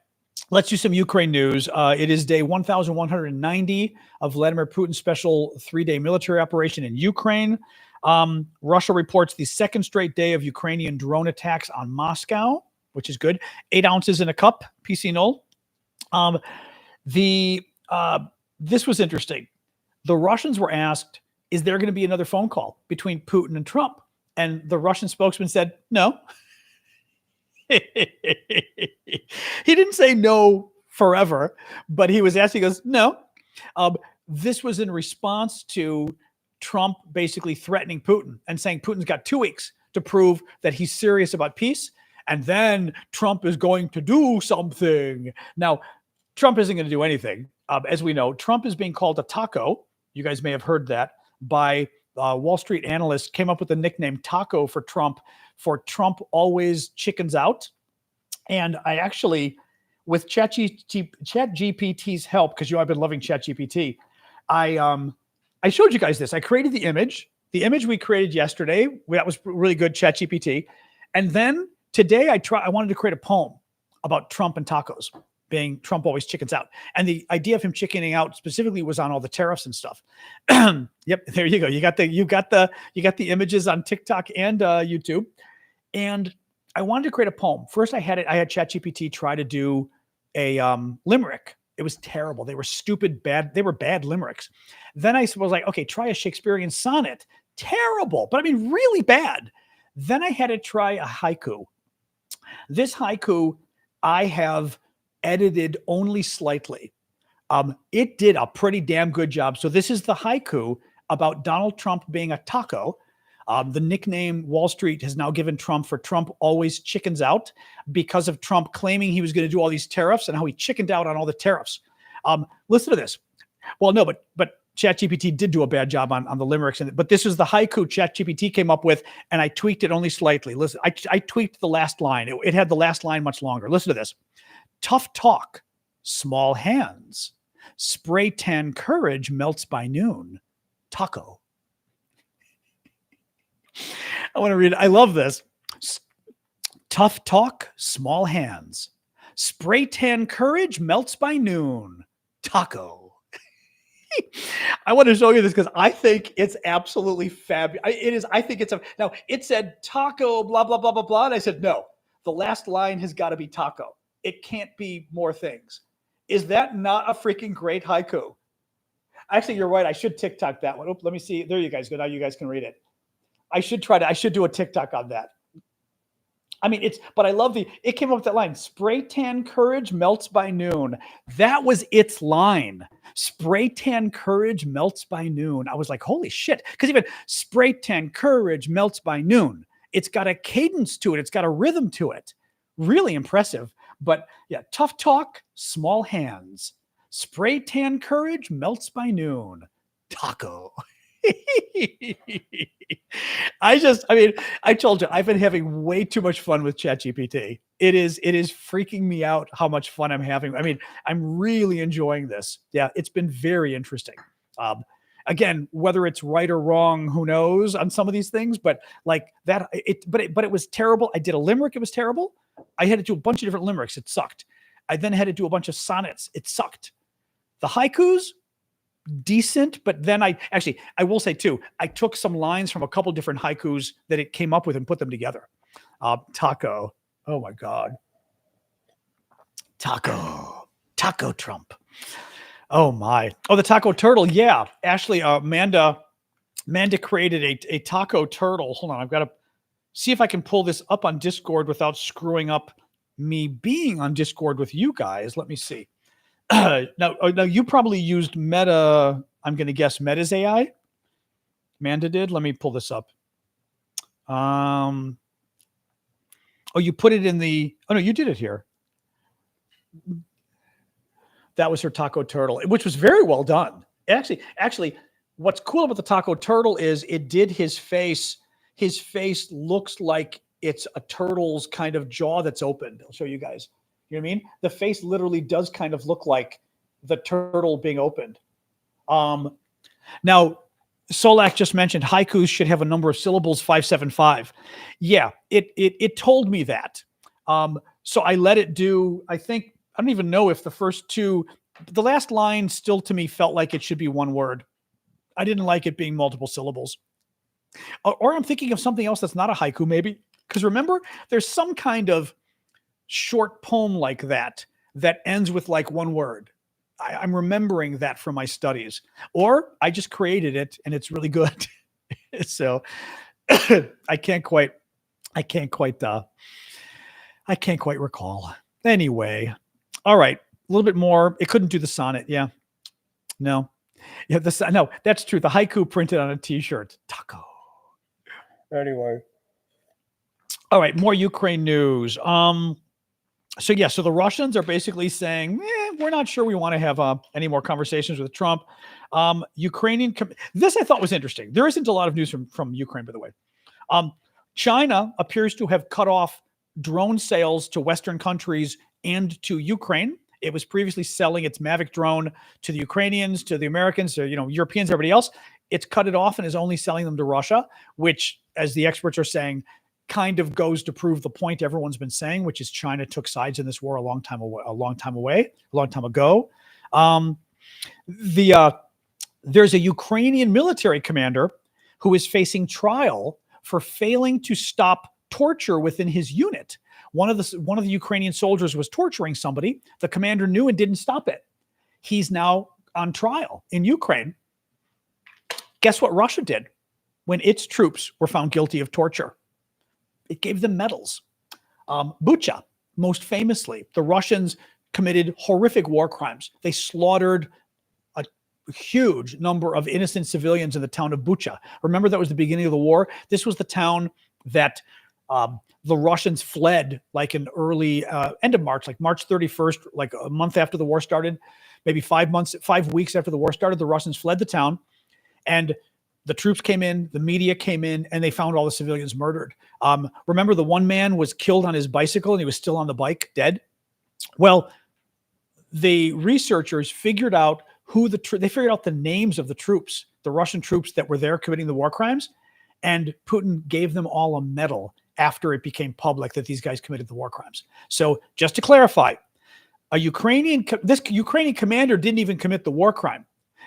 Let's do some Ukraine news. It is day 1,190 of Vladimir Putin's special 3-day military operation in Ukraine. Russia reports the second straight day of Ukrainian drone attacks on Moscow, which is good. 8 ounces in a cup, PC null. This was interesting. The Russians were asked, is there going to be another phone call between Putin and Trump? And the Russian spokesman said, no. He didn't say no forever, but he was asked, he goes, no. This was in response to Trump basically threatening Putin and saying Putin's got 2 weeks to prove that he's serious about peace. And then Trump is going to do something. Now, Trump isn't going to do anything. As we know, Trump is being called a taco. You guys may have heard that by Wall Street analysts came up with the nickname taco for Trump always chickens out. And I actually, with ChatGPT's help, because I've been loving ChatGPT, I showed you guys this. I created the image we created yesterday. That was really good, ChatGPT. And then today I wanted to create a poem about Trump and tacos, being Trump always chickens out. And the idea of him chickening out specifically was on all the tariffs and stuff. Yep, there you go. You got the images on TikTok and YouTube. And I wanted to create a poem. First I had ChatGPT try to do a limerick. It was terrible. They were stupid, bad. They were bad limericks. Then I was like, okay, try a Shakespearean sonnet. Terrible, but I mean, really bad. Then I had to try a haiku. This haiku I have edited only slightly. It did a pretty damn good job. So this is the haiku about Donald Trump being a taco. The nickname Wall Street has now given Trump for Trump always chickens out because of Trump claiming he was going to do all these tariffs and how he chickened out on all the tariffs. Listen to this. Well, no, but ChatGPT did do a bad job on the limericks, but this is the haiku ChatGPT came up with, and I tweaked it only slightly. Listen, I tweaked the last line. It had the last line much longer. Listen to this. Tough talk, small hands. Spray tan courage melts by noon. Taco. I want to read it. I love this. Tough talk, small hands. Spray tan courage melts by noon. Taco. I want to show you this because I think it's absolutely fabulous. It is. I think it's now it said taco, blah, blah, blah, blah, blah. And I said, no, the last line has got to be taco. It can't be more things. Is that not a freaking great haiku? Actually, you're right. I should TikTok that one. Let me see. There you guys go. Now you guys can read it. I should do a TikTok on that. I mean, but I love it came up with that line. Spray tan courage melts by noon. That was its line. Spray tan courage melts by noon. I was like, holy shit. Because even spray tan courage melts by noon. It's got a cadence to it. It's got a rhythm to it. Really impressive. But yeah, tough talk, small hands. Spray tan courage melts by noon. Taco. I told you, I've been having way too much fun with ChatGPT. It is freaking me out how much fun I'm having. I mean, I'm really enjoying this. Yeah, it's been very interesting. Again, whether it's right or wrong, who knows on some of these things, but like that, but it was terrible. I did a limerick. It was terrible. I had to do a bunch of different limericks. It sucked. I then had to do a bunch of sonnets. It sucked. The haikus, decent, but then I will say too, I took some lines from a couple different haikus that it came up with and put them together. Taco. Oh my God. Taco Trump. Oh my. Oh, the taco turtle. Yeah. Ashley, Amanda created a taco turtle. Hold on. I've got to see if I can pull this up on Discord without screwing up me being on Discord with you guys. Let me see. Now you probably used Meta. I'm going to guess Meta's AI. Amanda did. Let me pull this up. Oh, you put it in the. Oh no, you did it here. That was her taco turtle, which was very well done. Actually, what's cool about the taco turtle is it did his face. His face looks like it's a turtle's kind of jaw that's opened. I'll show you guys. You know what I mean? The face literally does kind of look like the turtle being opened. Now, Solak just mentioned haikus should have a number of syllables, 575. Yeah, it told me that. So I let it do, I don't even know if the first two, the last line still to me felt like it should be one word. I didn't like it being multiple syllables. Or I'm thinking of something else that's not a haiku, maybe. Because remember, there's some kind of short poem like that ends with like one word. I'm remembering that from my studies. Or I just created it and it's really good. So I can't quite recall. Anyway, all right, a little bit more. It couldn't do the sonnet. Yeah, no, no, that's true. The haiku printed on a T-shirt. Taco. Anyway, all right, more Ukraine news. So the Russians are basically saying, we're not sure we want to have any more conversations with Trump. This I thought was interesting. There isn't a lot of news from Ukraine, by the way. China appears to have cut off drone sales to Western countries and to Ukraine. It was previously selling its Mavic drone to the Ukrainians, to the Americans, to Europeans, everybody else. It's cut it off and is only selling them to Russia, which, as the experts are saying, kind of goes to prove the point everyone's been saying, which is China took sides in this war a long time ago. There's a Ukrainian military commander who is facing trial for failing to stop torture within his unit. One of the Ukrainian soldiers was torturing somebody. The commander knew and didn't stop it. He's now on trial in Ukraine. Guess what Russia did when its troops were found guilty of torture? It gave them medals. Bucha, most famously, the Russians committed horrific war crimes. They slaughtered a huge number of innocent civilians in the town of Bucha. Remember, that was the beginning of the war. This was the town that the Russians fled like in early end of March, like March 31st, like a month after the war started, maybe 5 weeks after the war started, the Russians fled the town. And the troops came in, the media came in, and they found all the civilians murdered. Remember, the one man was killed on his bicycle and he was still on the bike, dead? Well, the researchers figured out they figured out the names of the troops, the Russian troops that were there committing the war crimes, and Putin gave them all a medal after it became public that these guys committed the war crimes. So just to clarify, this Ukrainian commander didn't even commit the war crime.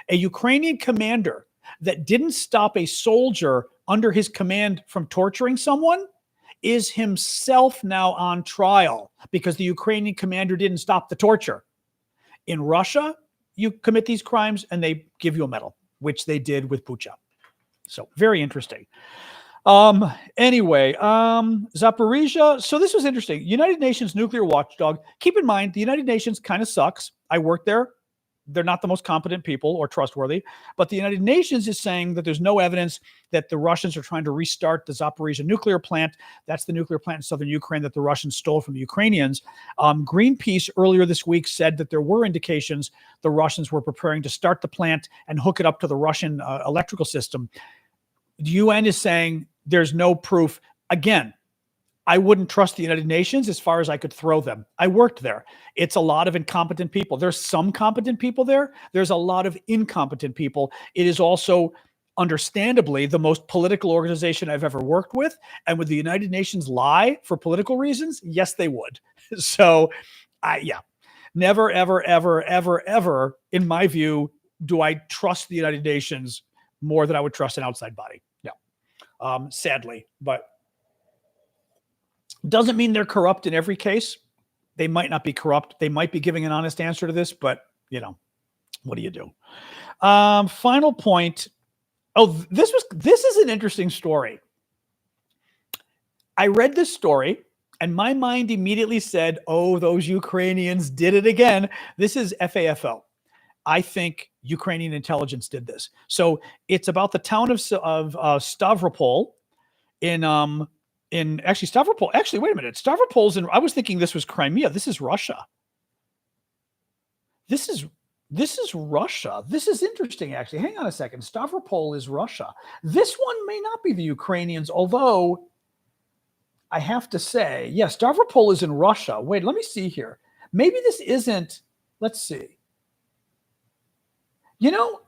A Ukrainian commander that didn't stop a soldier under his command from torturing someone is himself now on trial because the Ukrainian commander didn't stop the torture. In Russia, you commit these crimes and they give you a medal, which they did with Bucha. So very interesting. Anyway, Zaporizhia. So this was interesting. United Nations nuclear watchdog. Keep in mind, the United Nations kind of sucks. I worked there. They're not the most competent people or trustworthy, but the United Nations is saying that there's no evidence that the Russians are trying to restart the Zaporizhia nuclear plant. That's the nuclear plant in southern Ukraine that the Russians stole from the Ukrainians. Greenpeace earlier this week said that there were indications the Russians were preparing to start the plant and hook it up to the Russian electrical system. The UN is saying there's no proof. Again, I wouldn't trust the United Nations as far as I could throw them. I worked there. It's a lot of incompetent people. There's some competent people there. There's a lot of incompetent people. It is also, understandably, the most political organization I've ever worked with. And would the United Nations lie for political reasons? Yes, they would. So, never, ever, ever, ever, ever, in my view, do I trust the United Nations more than I would trust an outside body. No, sadly, but doesn't mean they're corrupt in every case. They might not be corrupt. They might be giving an honest answer to this, but What do you do? Final point. Oh, this is an interesting story. I read this story and my mind immediately said, oh, those Ukrainians did it again. This is FAFO. I think Ukrainian intelligence did this. So it's about the town of Stavropol in actually Stavropol. Actually, wait a minute. Stavropol's in, I was thinking this was Crimea. This is Russia. This is Russia. This is interesting, actually. Hang on a second. Stavropol is Russia. This one may not be the Ukrainians, although I have to say, yes, Stavropol is in Russia. Wait, let me see here. Maybe this isn't, let's see. You know,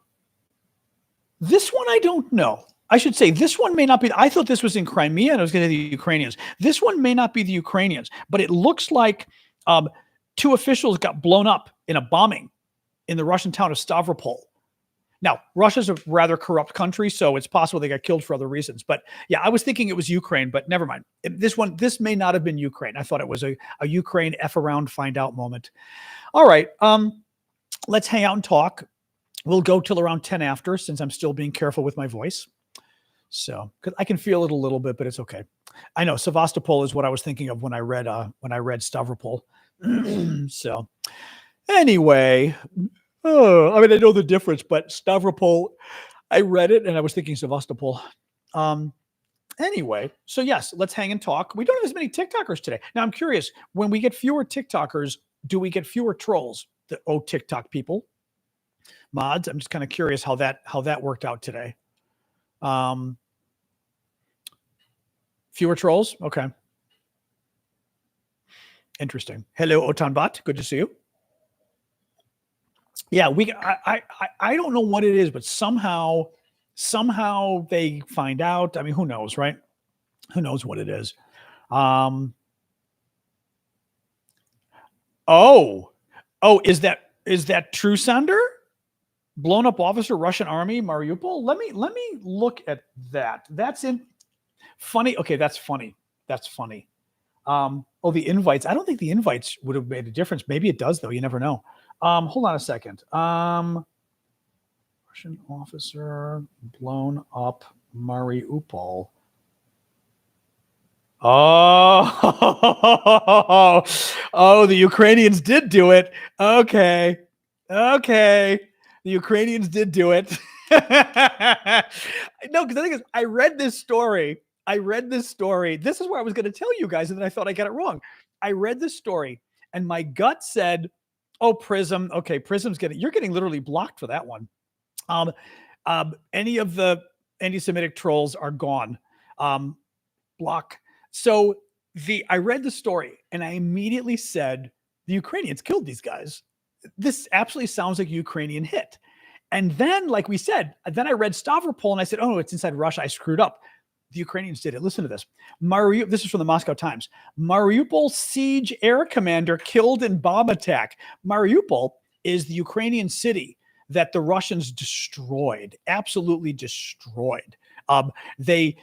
this one I don't know. I should say this one may not be. I thought this was in Crimea and I was going to the Ukrainians. This one may not be the Ukrainians, but it looks like 2 officials got blown up in a bombing in the Russian town of Stavropol. Now, Russia's a rather corrupt country, so it's possible they got killed for other reasons. But yeah, I was thinking it was Ukraine, but never mind. This may not have been Ukraine. I thought it was a Ukraine F around, find out moment. All right, let's hang out and talk. We'll go till around 10 after, since I'm still being careful with my voice. So, because I can feel it a little bit, but it's okay. I know Sevastopol is what I was thinking of when I read Stavropol. So, anyway, I mean, I know the difference, but Stavropol, I read it and I was thinking Sevastopol. Anyway, so yes, let's hang and talk. We don't have as many TikTokers today. Now, I'm curious, when we get fewer TikTokers, do we get fewer trolls? TikTok people. Mods. I'm just kind of curious how that worked out today. Fewer trolls. Okay. Interesting. Hello, Otanbot. Good to see you. Yeah, I don't know what it is, but somehow they find out. I mean, who knows, right? Who knows what it is? Is that True Sender? Blown up officer, Russian army, Mariupol. Let me look at that. That's funny. Okay, that's funny. That's funny. The invites. I don't think the invites would have made a difference. Maybe it does, though. You never know. Hold on a second. Russian officer blown up Mariupol. Oh, the Ukrainians did do it. Okay. The Ukrainians did do it. No, because the thing is, I read this story. This is where I was going to tell you guys, and then I thought I got it wrong. I read this story, and my gut said, oh, Prism. Okay, Prism's you're getting literally blocked for that one. Any of the anti-Semitic trolls are gone. Block. So I read the story, and I immediately said, the Ukrainians killed these guys. This absolutely sounds like a Ukrainian hit. And then, like we said, then I read Stavropol and I said, oh, it's inside Russia. I screwed up. The Ukrainians did it. Listen to this. This is from the Moscow Times. Mariupol siege air commander killed in bomb attack. Mariupol is the Ukrainian city that the Russians destroyed, absolutely destroyed. They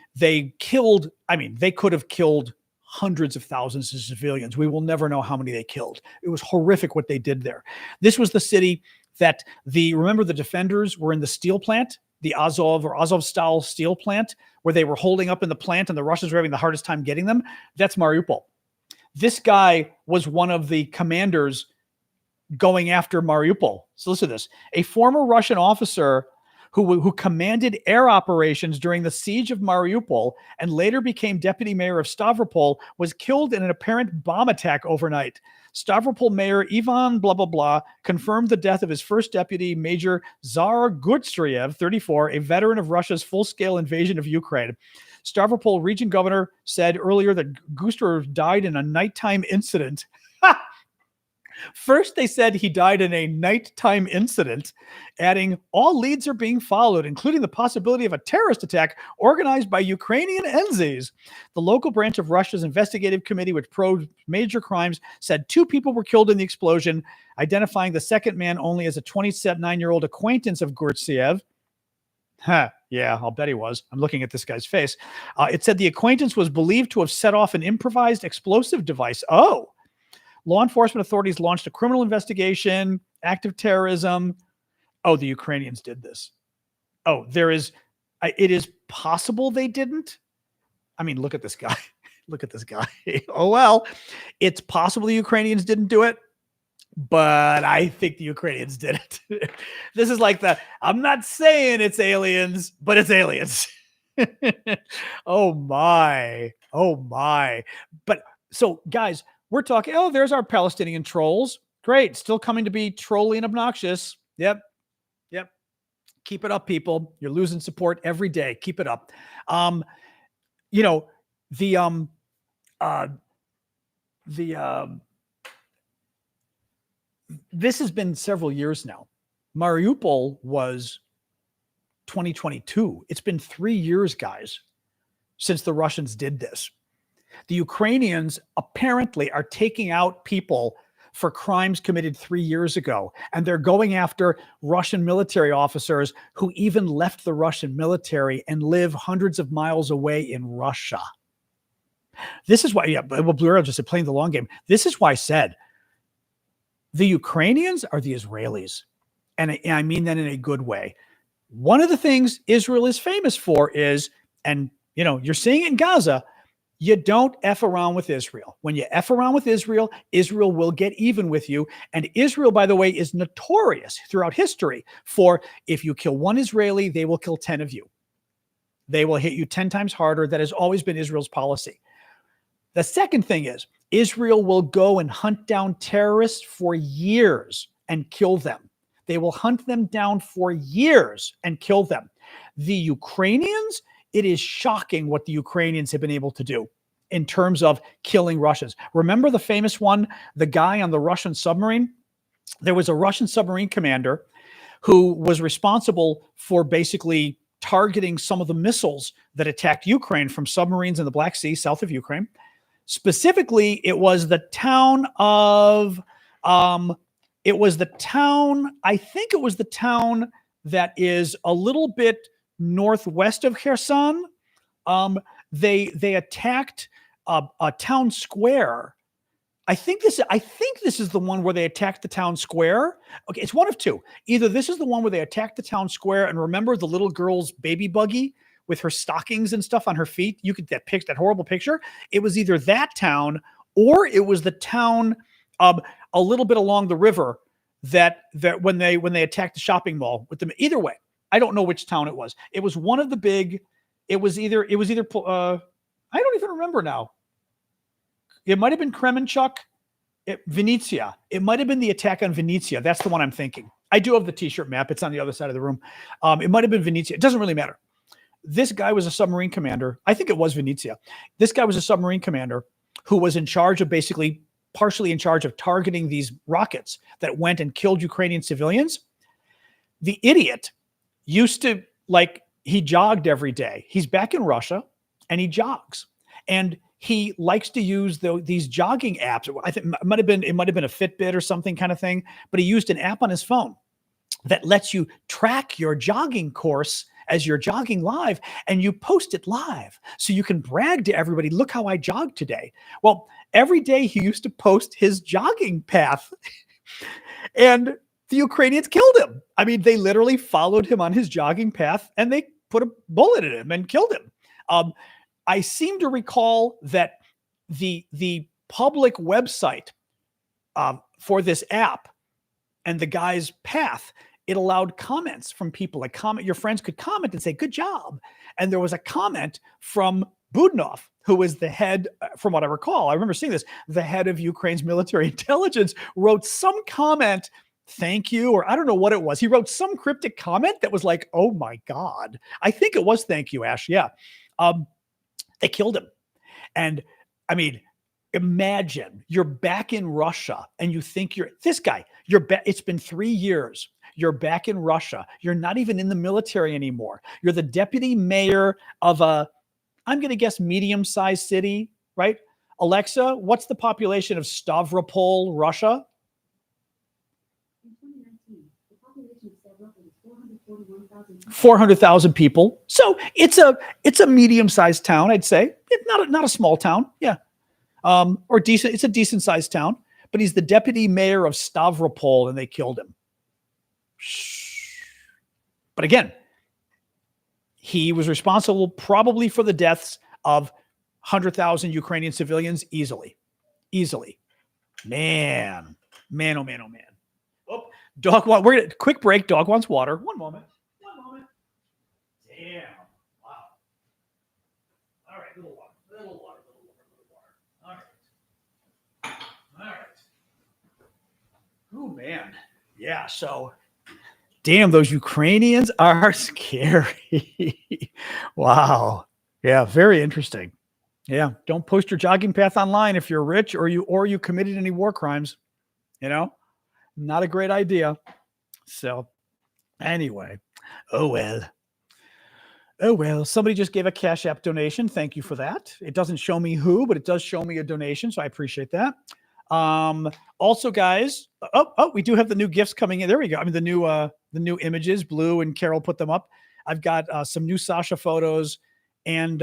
killed, they could have killed hundreds of thousands of civilians. We will never know how many they killed. It was horrific what they did there. This was the city that remember the defenders were in the steel plant, the Azovstal steel plant, where they were holding up in the plant and the Russians were having the hardest time getting them. That's Mariupol. This guy was one of the commanders going after Mariupol. So listen to this. A former Russian officer who commanded air operations during the siege of Mariupol and later became deputy mayor of Stavropol was killed in an apparent bomb attack overnight. Stavropol mayor Ivan blah, blah, blah confirmed the death of his first deputy, Major Tsar Gurtsev, 34, a veteran of Russia's full-scale invasion of Ukraine. Stavropol region governor said earlier that Gurtsev died in a nighttime incident. First, they said he died in a nighttime incident, adding, all leads are being followed, including the possibility of a terrorist attack organized by Ukrainian enzis. The local branch of Russia's investigative committee, which probed major crimes, said 2 people were killed in the explosion, identifying the second man only as a 29-year-old acquaintance of Gurtsev. Yeah, I'll bet he was. I'm looking at this guy's face. It said the acquaintance was believed to have set off an improvised explosive device. Oh. Law enforcement authorities launched a criminal investigation, active terrorism. oh, the Ukrainians did this. Oh, it is possible they didn't. I mean, look at this guy. Look at this guy. Oh, well, it's possible the Ukrainians didn't do it, but I think the Ukrainians did it. This is like I'm not saying it's aliens, but it's aliens. Oh my. Oh my. But so guys, we're talking, oh, there's our Palestinian trolls. Great. Still coming to be trolly and obnoxious. Yep. Yep. Keep it up, people. You're losing support every day. Keep it up. You know, this has been several years now. Mariupol was 2022. It's been 3 years, guys, since the Russians did this. The Ukrainians apparently are taking out people for crimes committed 3 years ago, and they're going after Russian military officers who even left the Russian military and live hundreds of miles away in Russia. This is why, Blue just said playing the long game. This is why I said the Ukrainians are the Israelis, and I mean that in a good way. One of the things Israel is famous for is, and you're seeing it in Gaza, you don't F around with Israel. When you F around with Israel, Israel will get even with you. And Israel, by the way, is notorious throughout history for if you kill one Israeli, they will kill 10 of you. They will hit you 10 times harder. That has always been Israel's policy. The second thing is Israel will go and hunt down terrorists for years and kill them. They will hunt them down for years and kill them. The Ukrainians, it is shocking what the Ukrainians have been able to do in terms of killing Russians. Remember the famous one, the guy on the Russian submarine? There was a Russian submarine commander who was responsible for basically targeting some of the missiles that attacked Ukraine from submarines in the Black Sea, south of Ukraine. Specifically, it was the town of, I think it was the town that is a little bit northwest of Kherson. They attacked a town square. I think this is the one where they attacked the town square. Okay, it's one of two. Either this is the one where they attacked the town square, and remember the little girl's baby buggy with her stockings and stuff on her feet. You could that horrible picture. It was either that town or it was the town a little bit along the river that when they attacked the shopping mall with them. Either way, I don't know which town it was. It was one of the big. It was either. I don't even remember now. It might have been Kremenchuk, Venetia. It might have been the attack on Venetia. That's the one I'm thinking. I do have the T-shirt map. It's on the other side of the room. It might have been Venetia. It doesn't really matter. This guy was a submarine commander. I think it was Venetia. This guy was a submarine commander who was in charge of partially in charge of targeting these rockets that went and killed Ukrainian civilians. The idiot used to, he jogged every day. He's back in Russia and he jogs. And he likes to use these jogging apps. I think it might have been a Fitbit or something kind of thing, but he used an app on his phone that lets you track your jogging course as you're jogging live, and you post it live so you can brag to everybody, look how I jogged today. Well, every day he used to post his jogging path and the Ukrainians killed him. I mean, they literally followed him on his jogging path and they put a bullet in him and killed him. I seem to recall that the public website for this app and the guy's path, it allowed comments from people. Your friends could comment and say, good job. And there was a comment from Budnov, who was the head, from what I recall, I remember seeing this, the head of Ukraine's military intelligence, wrote some comment, thank you, or I don't know what it was. He wrote some cryptic comment that was like, oh my God. I think it was thank you, Ash. Yeah. They killed him. And I mean, imagine you're back in Russia and you think it's been 3 years. You're back in Russia. You're not even in the military anymore. You're the deputy mayor of I'm going to guess, medium-sized city, right? Alexa, what's the population of Stavropol, Russia? In 2019, the population of Stavropol is 441,000. 400,000 people. So it's a medium-sized town, I'd say. It's not a small town, yeah, or decent. It's a decent-sized town. But he's the deputy mayor of Stavropol, and they killed him. But again, he was responsible probably for the deaths of 100,000 Ukrainian civilians easily. Man, oh man, oh man. Oh, dog want. We're gonna quick break. Dog wants water. One moment. Damn. Wow. All right, little water. All right. Oh man. Yeah. So, damn, those Ukrainians are scary. Wow. Yeah. Very interesting. Yeah. Don't post your jogging path online if you're rich or you committed any war crimes. Not a great idea. So, anyway. Oh well. Somebody just gave a Cash App donation. Thank you for that. It doesn't show me who, but it does show me a donation, so I appreciate that. Also, guys, we do have the new gifts coming in. There we go. I mean, the new images. Blue and Carol put them up. I've got some new Sasha photos and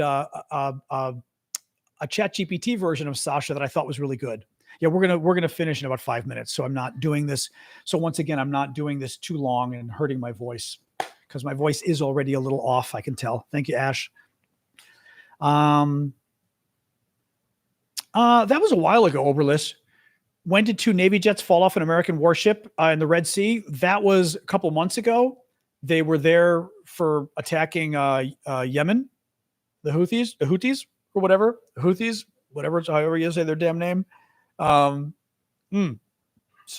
a ChatGPT version of Sasha that I thought was really good. Yeah, we're gonna finish in about 5 minutes. So I'm not doing this. So once again, I'm not doing this too long and hurting my voice because my voice is already a little off. I can tell. Thank you, Ash. That was a while ago, Oberlis. When did 2 Navy jets fall off an American warship in the Red Sea? That was a couple months ago. They were there for attacking Yemen, the Houthis, or whatever. The Houthis, whatever, however you say their damn name. So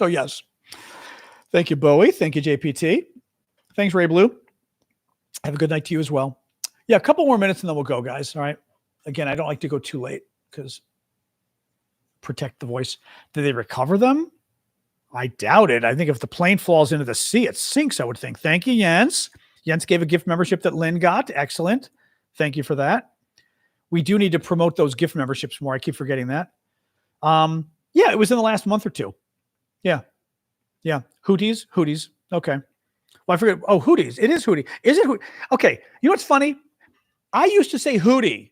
yes. Thank you, Bowie. Thank you, JPT. Thanks, Ray Blue. Have a good night to you as well. Yeah, a couple more minutes and then we'll go, guys. All right. Again, I don't like to go too late because protect the voice. Did they recover them? I doubt it. I think if the plane falls into the sea, it sinks, I would think. Thank you, Jens. Jens gave a gift membership that Lynn got. Excellent. Thank you for that. We do need to promote those gift memberships more. I keep forgetting that. Yeah, it was in the last month or two. Yeah. Houthis. Okay. Well, I forget. Oh, Houthis. It is Houthi. Is it Houthi? Okay. You know what's funny? I used to say Houthi,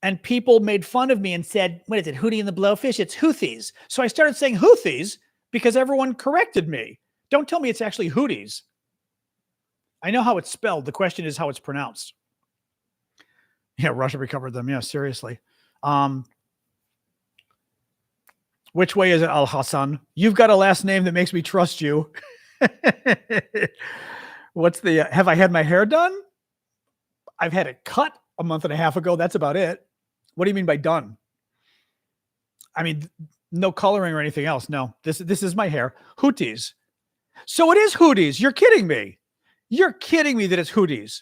and people made fun of me and said, what is it, Houthi and the Blowfish? It's Houthis. So I started saying Houthis because everyone corrected me. Don't tell me it's actually Houthis. I know how it's spelled. The question is how it's pronounced. Yeah, Russia recovered them. Yeah, seriously. Which way is it, Al Hassan? You've got a last name that makes me trust you. What's the, have I had my hair done? I've had it cut a month and a half ago. That's about it. What do you mean by done? I mean, no coloring or anything else. No, this is my hair. Houthis. So it is Houthis. You're kidding me. You're kidding me that it's Houthis.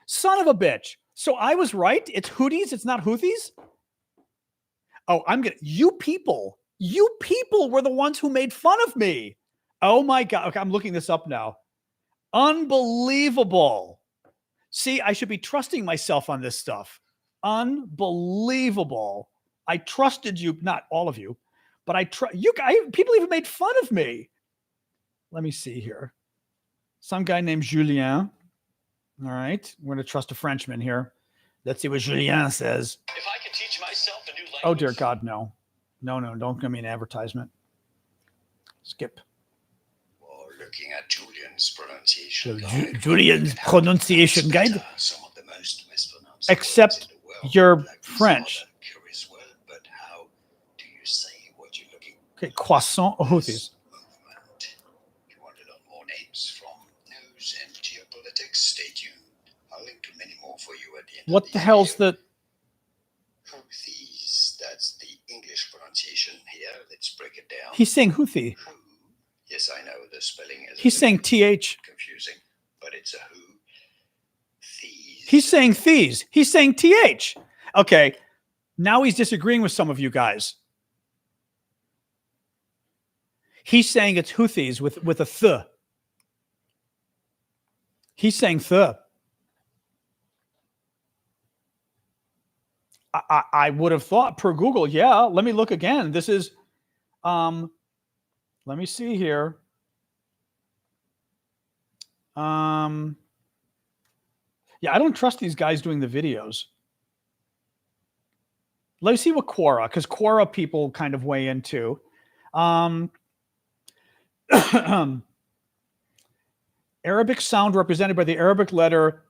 Son of a bitch. So I was right. It's Houthis. It's not Houthis. Oh, you people were the ones who made fun of me. Oh my God. Okay, I'm looking this up now. Unbelievable. See, I should be trusting myself on this stuff. Unbelievable. I trusted you, not all of you, but people even made fun of me. Let me see here. Some guy named Julien. All right. We're going to trust a Frenchman here. Let's see what Julien says. If I could teach myself a new language. Oh, dear God, no. No, don't give me an advertisement. Skip. Or looking at Julian's pronunciation Julian's pronunciation guide. Some of the most mispronounced Except words in the world. you're Like French. Curious word, but how do you say what you're looking for? Okay, croissant Houthis. Movement. If you want to learn more names from news and geopolitics, stay tuned. I'll link to many more for you at the end. What the hell's the... Houthis. That's the English pronunciation here. Let's break it down. He's saying Houthi. Who. Yes, I know the spelling is He's saying TH. confusing, but it's a who. These. He's saying these. He's saying TH. Okay. Now he's disagreeing with some of you guys. He's saying it's Houthis with a th. He's saying th. I would have thought per Google, yeah. Let me look again. This is, let me see here. Yeah, I don't trust these guys doing the videos. Let's see what Quora, because Quora people kind of weigh into. Arabic sound represented by the Arabic letter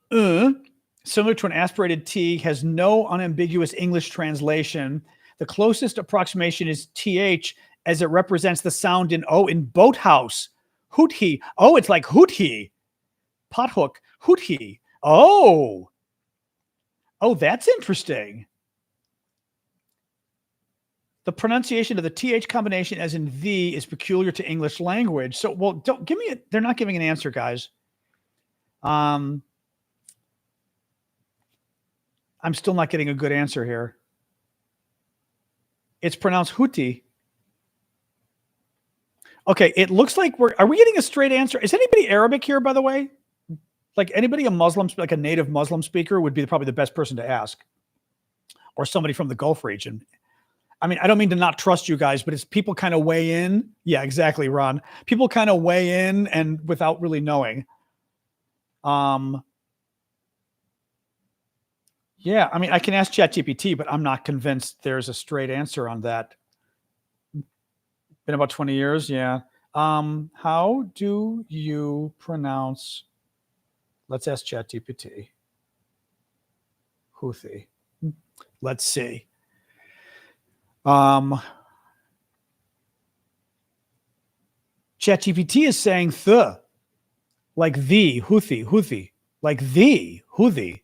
similar to an aspirated T, has no unambiguous English translation. The closest approximation is TH, as it represents the sound in boathouse. Hootie. Oh, it's like hootie. Pothook. Hootie. Oh, that's interesting. The pronunciation of the TH combination as in the is peculiar to English language. So, well, don't give me they're not giving an answer, guys. I'm still not getting a good answer here. It's pronounced hootie. Okay, it looks like are we getting a straight answer? Is anybody Arabic here, by the way? Like anybody a Muslim, like a native Muslim speaker would be probably the best person to ask. Or somebody from the Gulf region. I mean, I don't mean to not trust you guys, but it's people kind of weigh in. Yeah, exactly, Ron. People kind of weigh in and without really knowing. Yeah, I mean, I can ask ChatGPT, but I'm not convinced there's a straight answer on that. Been about 20 years, yeah. How do you pronounce, let's ask ChatGPT. Houthi. Let's see. ChatGPT is saying the, like the, Houthi, like the, Houthi.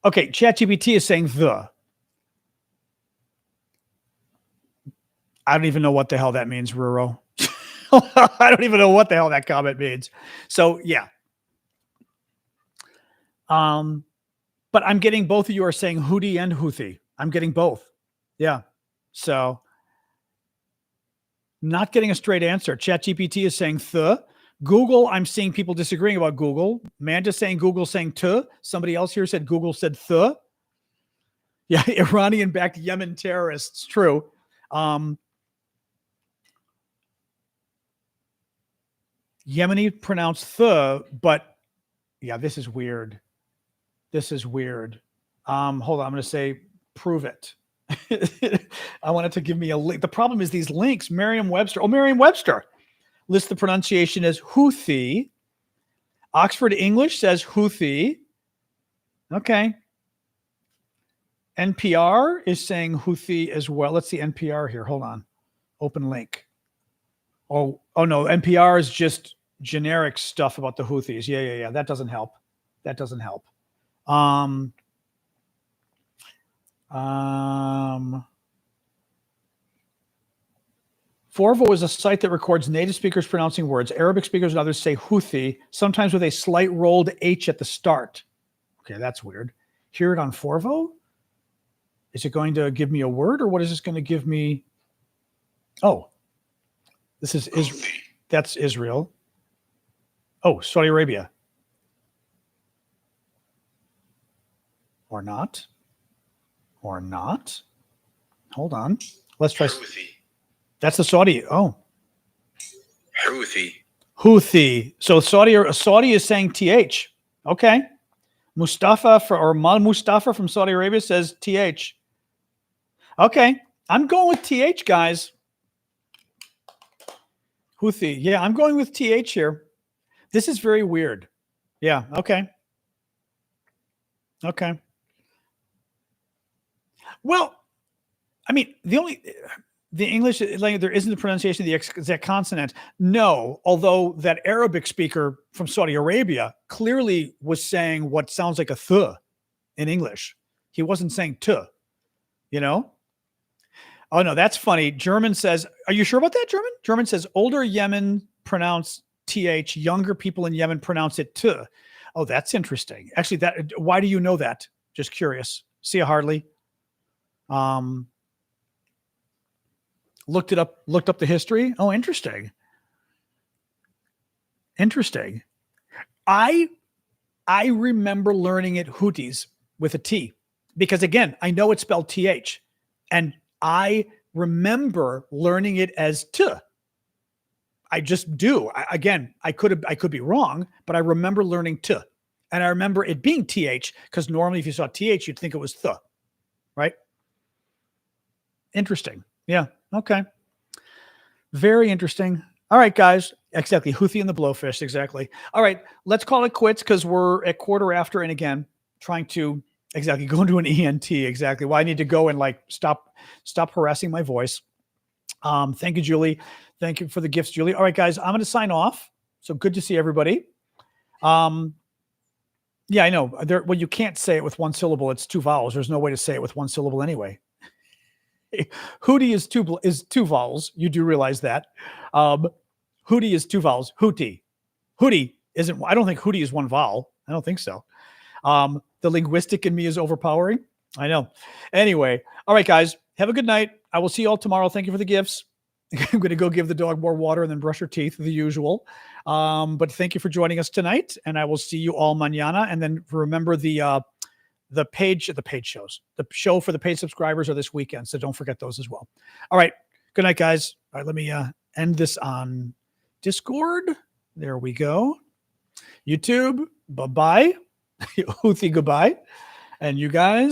Okay, ChatGPT is saying the. I don't even know what the hell that means, Ruro. I don't even know what the hell that comment means. So yeah. But I'm getting both of you are saying Houthi and Houthi. I'm getting both. Yeah. So not getting a straight answer. ChatGPT is saying the. Google, I'm seeing people disagreeing about Google. Manda saying Google saying to. Somebody else here said Google said the. Yeah, Iranian-backed Yemen terrorists. True. Yemeni pronounced the, but yeah, this is weird. Hold on, I'm going to say prove it. I want it to give me a link. The problem is these links. Merriam-Webster. Oh, Merriam-Webster lists the pronunciation as Houthi. Oxford English says Houthi. Okay. NPR is saying Houthi as well. Let's see NPR here. Hold on. Open link. Oh no. NPR is just generic stuff about the Houthis. Yeah. That doesn't help. Forvo is a site that records native speakers pronouncing words. Arabic speakers and others say Houthi, sometimes with a slight rolled H at the start. Okay, that's weird. Hear it on Forvo? Is it going to give me a word, or what is this going to give me? Oh, this is Israel. That's Israel. Oh, Saudi Arabia. Or not. Hold on. Let's try. Houthi. That's the Saudi. Oh. Houthi. So Saudi is saying TH. Okay. Mal Mustafa from Saudi Arabia says TH. Okay. I'm going with TH, guys. Houthi. Yeah, I'm going with TH here. This is very weird. Yeah. Okay. Well, I mean, the English language, there isn't the pronunciation of the exact consonant. No, although that Arabic speaker from Saudi Arabia clearly was saying what sounds like a th in English. He wasn't saying t, you know? Oh, no, that's funny. German says, are you sure about that, German? German says, older Yemen pronounce th, younger people in Yemen pronounce it t. Oh, that's interesting. Actually, why do you know that? Just curious. Sia Hardley. Looked up the history. Oh, interesting. I remember learning it Houthis with a T, because again, I know it's spelled TH, and I remember learning it as T. I just do. I could be wrong, but I remember learning T, and I remember it being TH, because normally if you saw TH, you'd think it was th, right? Interesting. Yeah. Okay. Very interesting. All right, guys. Exactly. Houthi and the blowfish. Exactly. All right. Let's call it quits because we're at quarter after. And again, trying to exactly go into an ENT. Exactly. Well, I need to go and like stop harassing my voice. Thank you, Julie. Thank you for the gifts, Julie. All right, guys, I'm going to sign off. So good to see everybody. Yeah, I know. Well, you can't say it with one syllable. It's two vowels. There's no way to say it with one syllable anyway. Hootie is two vowels. You do realize that. Hootie is two vowels. Hootie. Hootie isn't. I don't think hootie is one vowel. I don't think so. The linguistic in me is overpowering. I know. Anyway, all right, guys, have a good night. I will see you all tomorrow. Thank you for the gifts. I'm going to go give the dog more water and then brush her teeth, the usual. But thank you for joining us tonight, and I will see you all mañana. And then remember the paid shows. The show for the paid subscribers are this weekend, so don't forget those as well. All right, good night, guys. All right, let me end this on Discord. There we go. YouTube, bye-bye. Houthi, goodbye. And you guys,